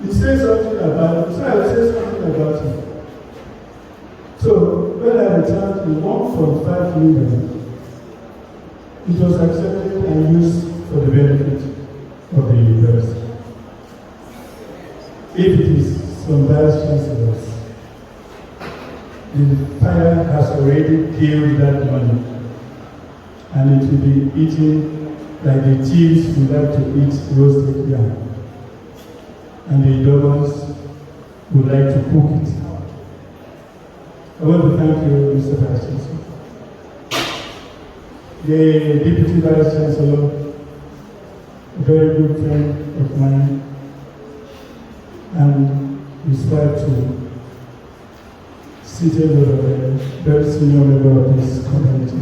He said something about it, so I will say something about it. So when I returned the 1.5 million, it was accepted and used for the benefit of the university. If it is some Vice-Chancellors, the fire has already killed that money, and it will be eaten like the thieves who like to eat roasted yam, and the doggers who like to cook it. I want to thank you, Mr. Vice-Chancellor. The Deputy Vice-Chancellor, a very good friend of mine, and his wife too, seated over there, very senior member of this community.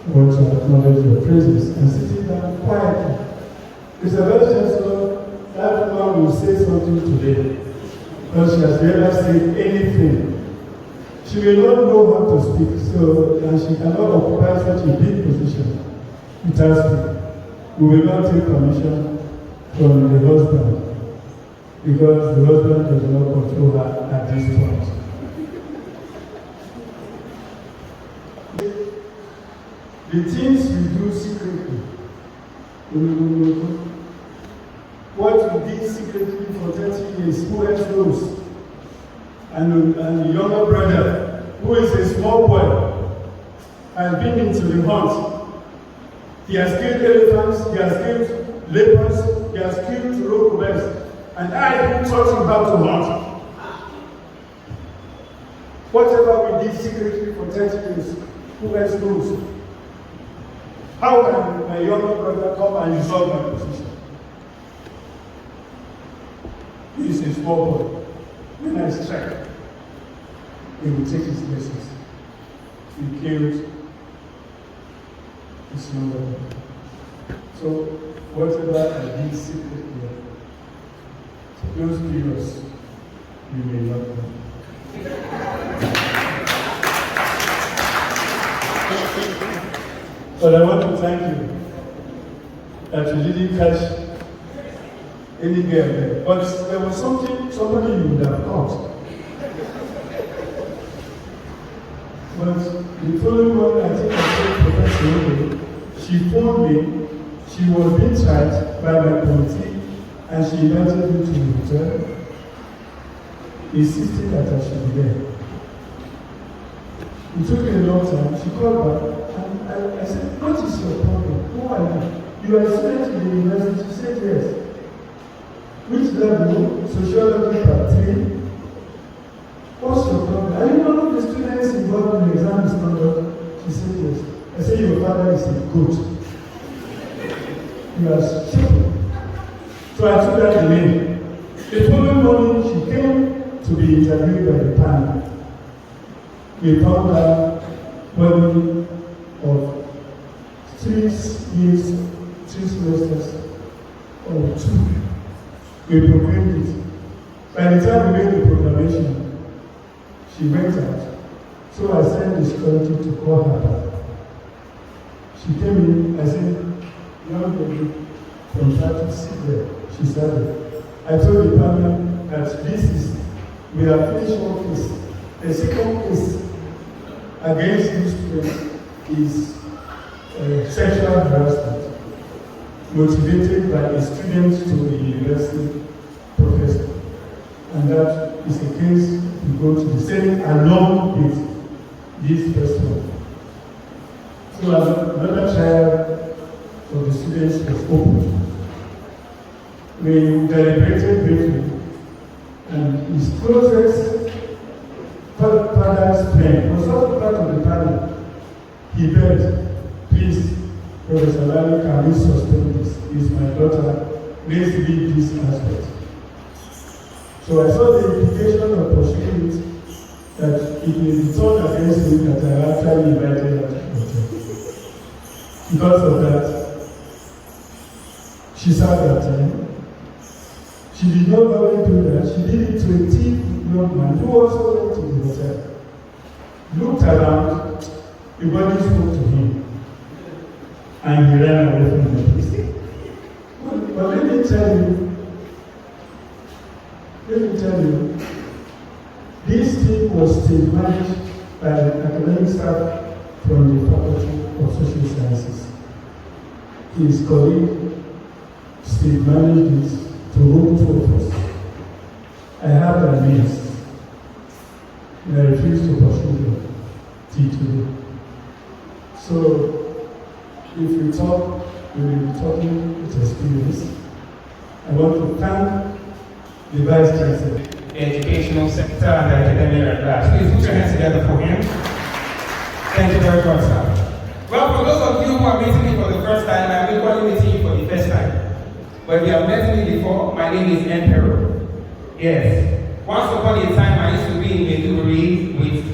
I want to acknowledge your praises and sitting down quietly. Mr. Vice-Chancellor, that woman will say something today, because she has never said anything. She may not know how to speak, so and she cannot occupy such a big position without speaking. We will not take permission from the husband, because the husband does not control her at this point. The things we do secretly, what we did secretly for 30 years, who else knows? And the younger brother, who is a small boy, has been into the hunt. He has killed elephants, he has killed leopards, he has killed crocodiles, and I who taught him how to hunt. Whatever we did secretly for 30 years, who else knows? How can my younger brother come and resolve my position? He is a small boy. When I strike, he will take his lessons. He killed his younger brother. So, whatever I did secretly, those periods, you may not know. But I want to thank you that you didn't catch any girl there. But there was somebody you would have caught. But the following one, I think I told Professor Obe, she phoned me, she was being tried by my committee, and she invited me to the hotel, insisting that I should be there. It took me a long time. She called back, and I said, what is your problem? Who are you? You are a student in the university. She said, yes. Which level? Sociology part 3. What's your problem? Are you one of the students involved in the exam misconduct? She said, yes. I said, your father is a goat. You are stupid. So I took that the name. The following morning, she came to be interviewed by the panel. We found her body of 3 years, 3 semesters, or 2. We proclaimed it. By the time we made the proclamation, she went out. So I sent the security to call her back. She came in, I said, young lady, from that to sit there. She started. I told the panel that we have finished one case. The second case against this student is sexual harassment motivated by a student to the university professor. And that is a case we go to the Senate along with this first one. So another trial for the students was opened. We deliberated briefly, and his closest father's friend was also part of the panel. He begged, please, Professor Amali, can we suspend this? Is my daughter, let's leave this aspect. So I saw the implication of pursuing it, that it may be turned against me that I actually invited her to the hotel. Because of that, she sat at time. She did not only do that, she did it to a thief young man who also went to the hotel. Looked around, the body spoke to him, and he ran away from the place. But let me tell you, this thing was still managed by the academic staff from the Faculty of Social Sciences. His colleague still managed this to room 2 of us. I have their names, and I refuse to pursue them till today. So, if we talk we will be talking with experience. I want to thank the Vice-Chancellor, the educational sector and the academia at large. Please put your hands together for him. Thank you very much, sir. Well, for those of you who are meeting me for the first time, I'm equally meeting you for the first time. But if you have met me before, my name is Emperor. Yes. Once upon a time, I used to be in Maiduguri with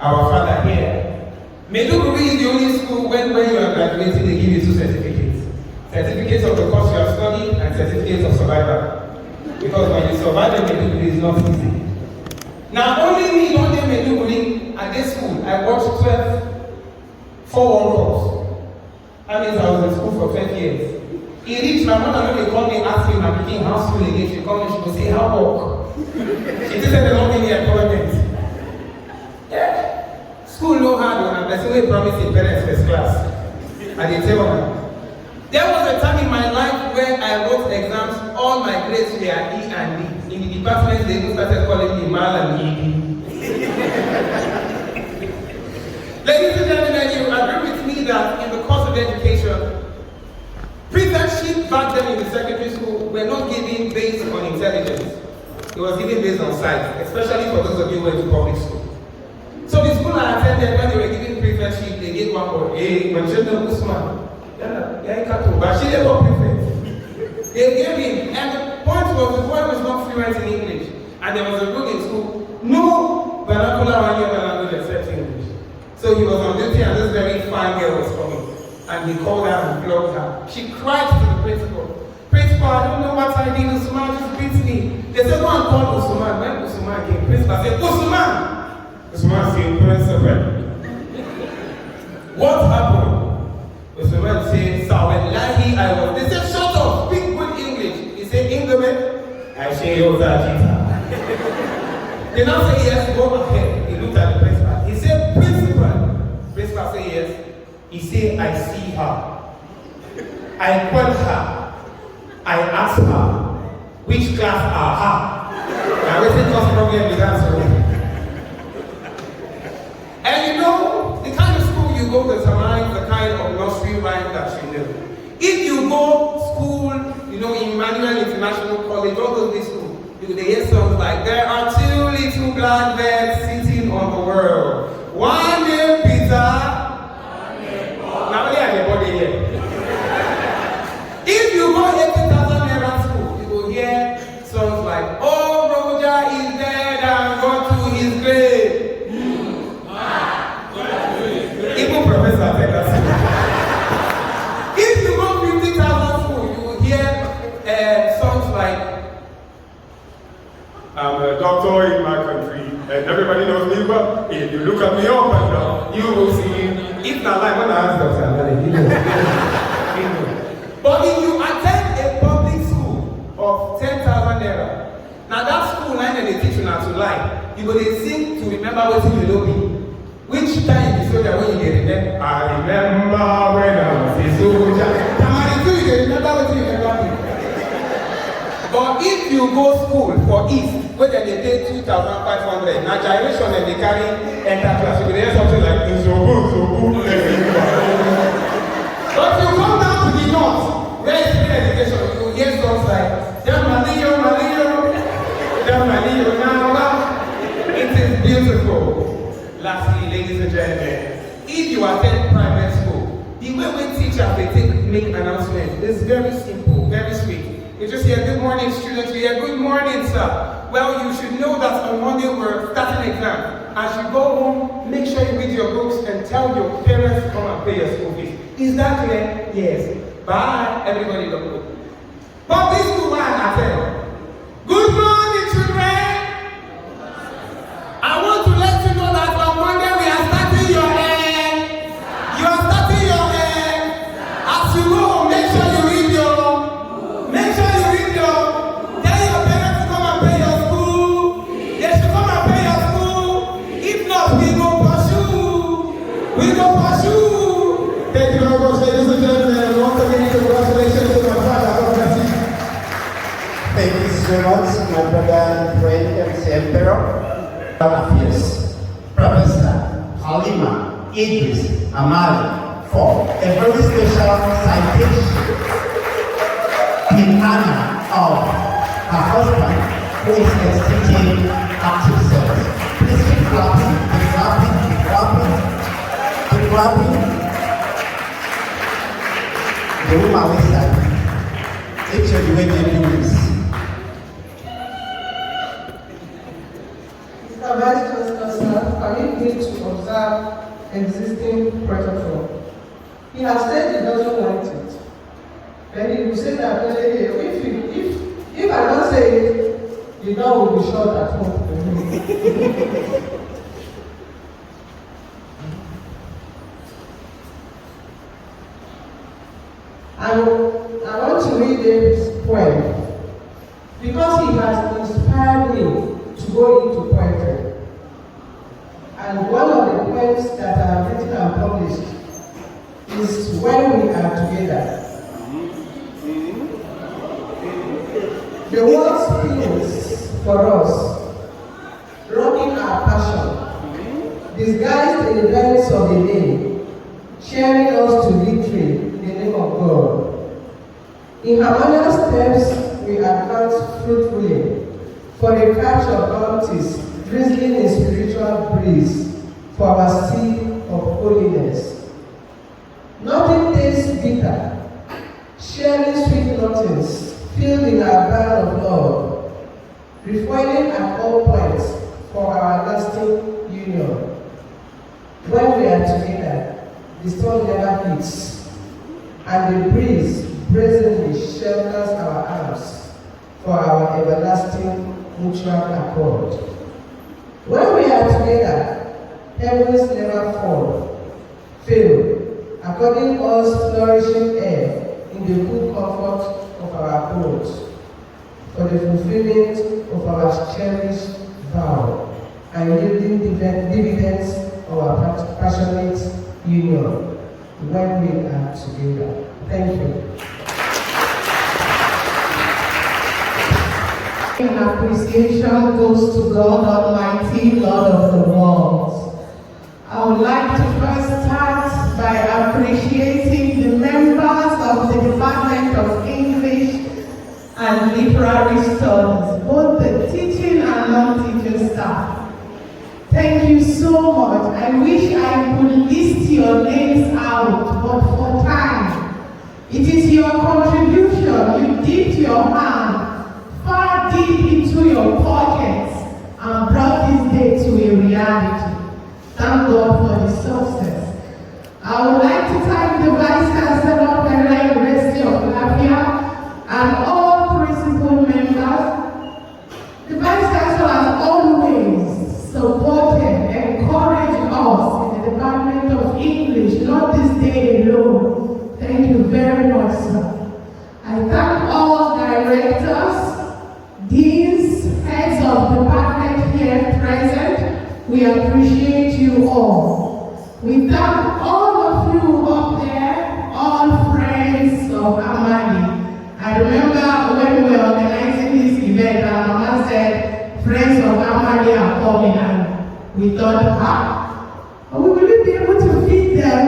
our father here. Maiduguri is the only school when you are graduating, they give you 2 certificates. Certificates of the course you have studied and certificates of survival. Because when you survive in Maiduguri, it's not easy. Now, only me, don't get Maiduguri at this school. I watched 4 World Cups. That means I was in school for 12 years. He reached my mother when they called me asking my picking how school again. She called me, she would say, how work? She just said they don't give me employment. Yeah. School no hard one, and that's the way promising parents first class. And they tell me. There was a time in my life where I wrote exams, all my grades were E and D. In the department, they even started calling me Mal and ED. Ladies and gentlemen, you agree with me that in the course of education, prefectship back then in the secondary school were not given based on intelligence. It was given based on size, especially for those of you who went to public school. So the school I attended, when they were giving prefectship, they gave one for Manchester Usman. But she never prefect. They gave him, and the point was the boy was not fluent in English. And there was a rule in school, no vernacular or any other language except English. So he was on duty and this very fine girl was coming. And he called her and flogged her. She cried to the principal. Principal, I don't know what I did. Usman just beat me. They said, go and call Usman. When Usman came, principal said, Usman! Usman said, principal. What happened? Usman said, Sawallahi, I was. They said, shut up, speak good English. He said, English? I say, yo, Zajita. They now say, yes, go ahead. He looked at the principal. He said, principal. Principal said, yes. He said, I see her. I quell her. I ask her, which class are her? Now, waiting cause problem with that story. And you know, the kind of school you go determines the kind of nursery rhyme that you know. If you go school, you know, Emmanuel International College, all those these schools, you hear songs like, there are 2 little black birds sitting on the world. One named Peter. Now, only have a body here. If you go 80,000 naira school, you will hear songs like, oh, Roger is dead and gone to his grave. Even Professor said that. If you go 50,000 school, you will hear songs like, I'm a doctor in my country, and everybody knows me, but if you look at me up and down, you will see. If not like when I ask Dr. Amali, you know. But if you attend a public school of 10,000 naira, now that school line and they teach you not to lie, you go they sing to remember what you know me. Which time you so that when you get there, I remember when I was a soldier. Tamari too, you remember what you remember me. But if you go school for East, where they pay 2,500, now gyration and they carry enter class, you will hear something like But you come down to the north, where it's free education, you will hear songs like Jamaliyo, now. It is beautiful. Lastly, ladies and gentlemen, if you attend private school, the way we teachers they make announcements is very simple, very sweet. You just hear, good morning, students. You hear, good morning, sir. Well, you should know that on Monday we're starting exam. As you go home, make sure you read your books and tell your parents to come and pay your school fees. Is that clear? Yes. Bye. Everybody look good. But this school I attend. Good morning, children. I want to let you know that on Monday we are starting your hair. You are starting your hair. As you go home, make sure you read your. Tell your parents to come and pay your school. They should come and pay your school. If not, we go pursue. Thank you very much, ladies and gentlemen. Once again, congratulations to my father. God bless you. Thank you so much, my brother and friend, MC Emperor. Lafia's Professor Halima, Idris, Amali, for a very special citation in honor of her husband, who is exchanging active service. Please keep clapping, keep clapping, keep clapping, keep clapping. The woman will start. Take your way to do this. Mr. Vice-Chancellor, sir, permit me to observe existing protocol. He has said he doesn't want it. Then he will say that if I don't say it, the door will be shut at home. I want to read this poem because he has inspired me to go into poetry. And one of the poems that I have written and published is When We Are Together. The world speaks for us, rocking our passion, disguised in the events of the day, cheering us to victory in the name of God. In harmonious steps, we advance fruitfully for the catch of bounties, drizzling in spiritual breeze for our seed of holiness. Nothing tastes bitter, sharing sweet nothings, filled in our band of love, refining at all points for our lasting union. When we are together, the storm never hits, and the breeze brazenly shelters our arms for our everlasting mutual accord. When we are together, heavens never fail, according us flourishing air in the good comfort of our bones, for the fulfillment of our cherished vow and yielding dividends of our passionate union when we are together. Thank you. Appreciation goes to God Almighty, Lord of the world. I would like to first start by appreciating the members of the Department of English and Literary Studies, both the teaching and non-teaching staff. Thank you so much. I wish I could list your names out, but for time, it is your contribution. You dipped your hand far deep into your pockets and brought this day to a reality. Thank God for the success. I would like to thank the Vice-Chancellor of the University of Lafia and all principal members. The Vice-Chancellor has always supported, encouraged us in the Department of English, not this day alone. Thank you very much, sir. I thank all directors, deans, heads of department here present. We appreciate you all. We thank all of you up there, all friends of Amali. I remember when we were organizing this event, and Mama said, friends of Amali are coming, and we thought, we will be able to feed them.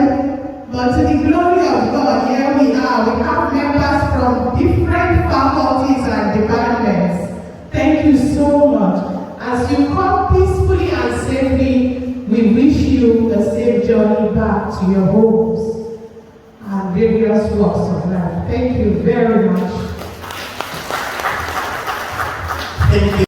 But to the glory of God, here we are. We have members from different faculties and departments. Thank you so much. As you come peacefully and safely, we wish you a safe journey back to your homes and various walks of life. Thank you very much. Thank you.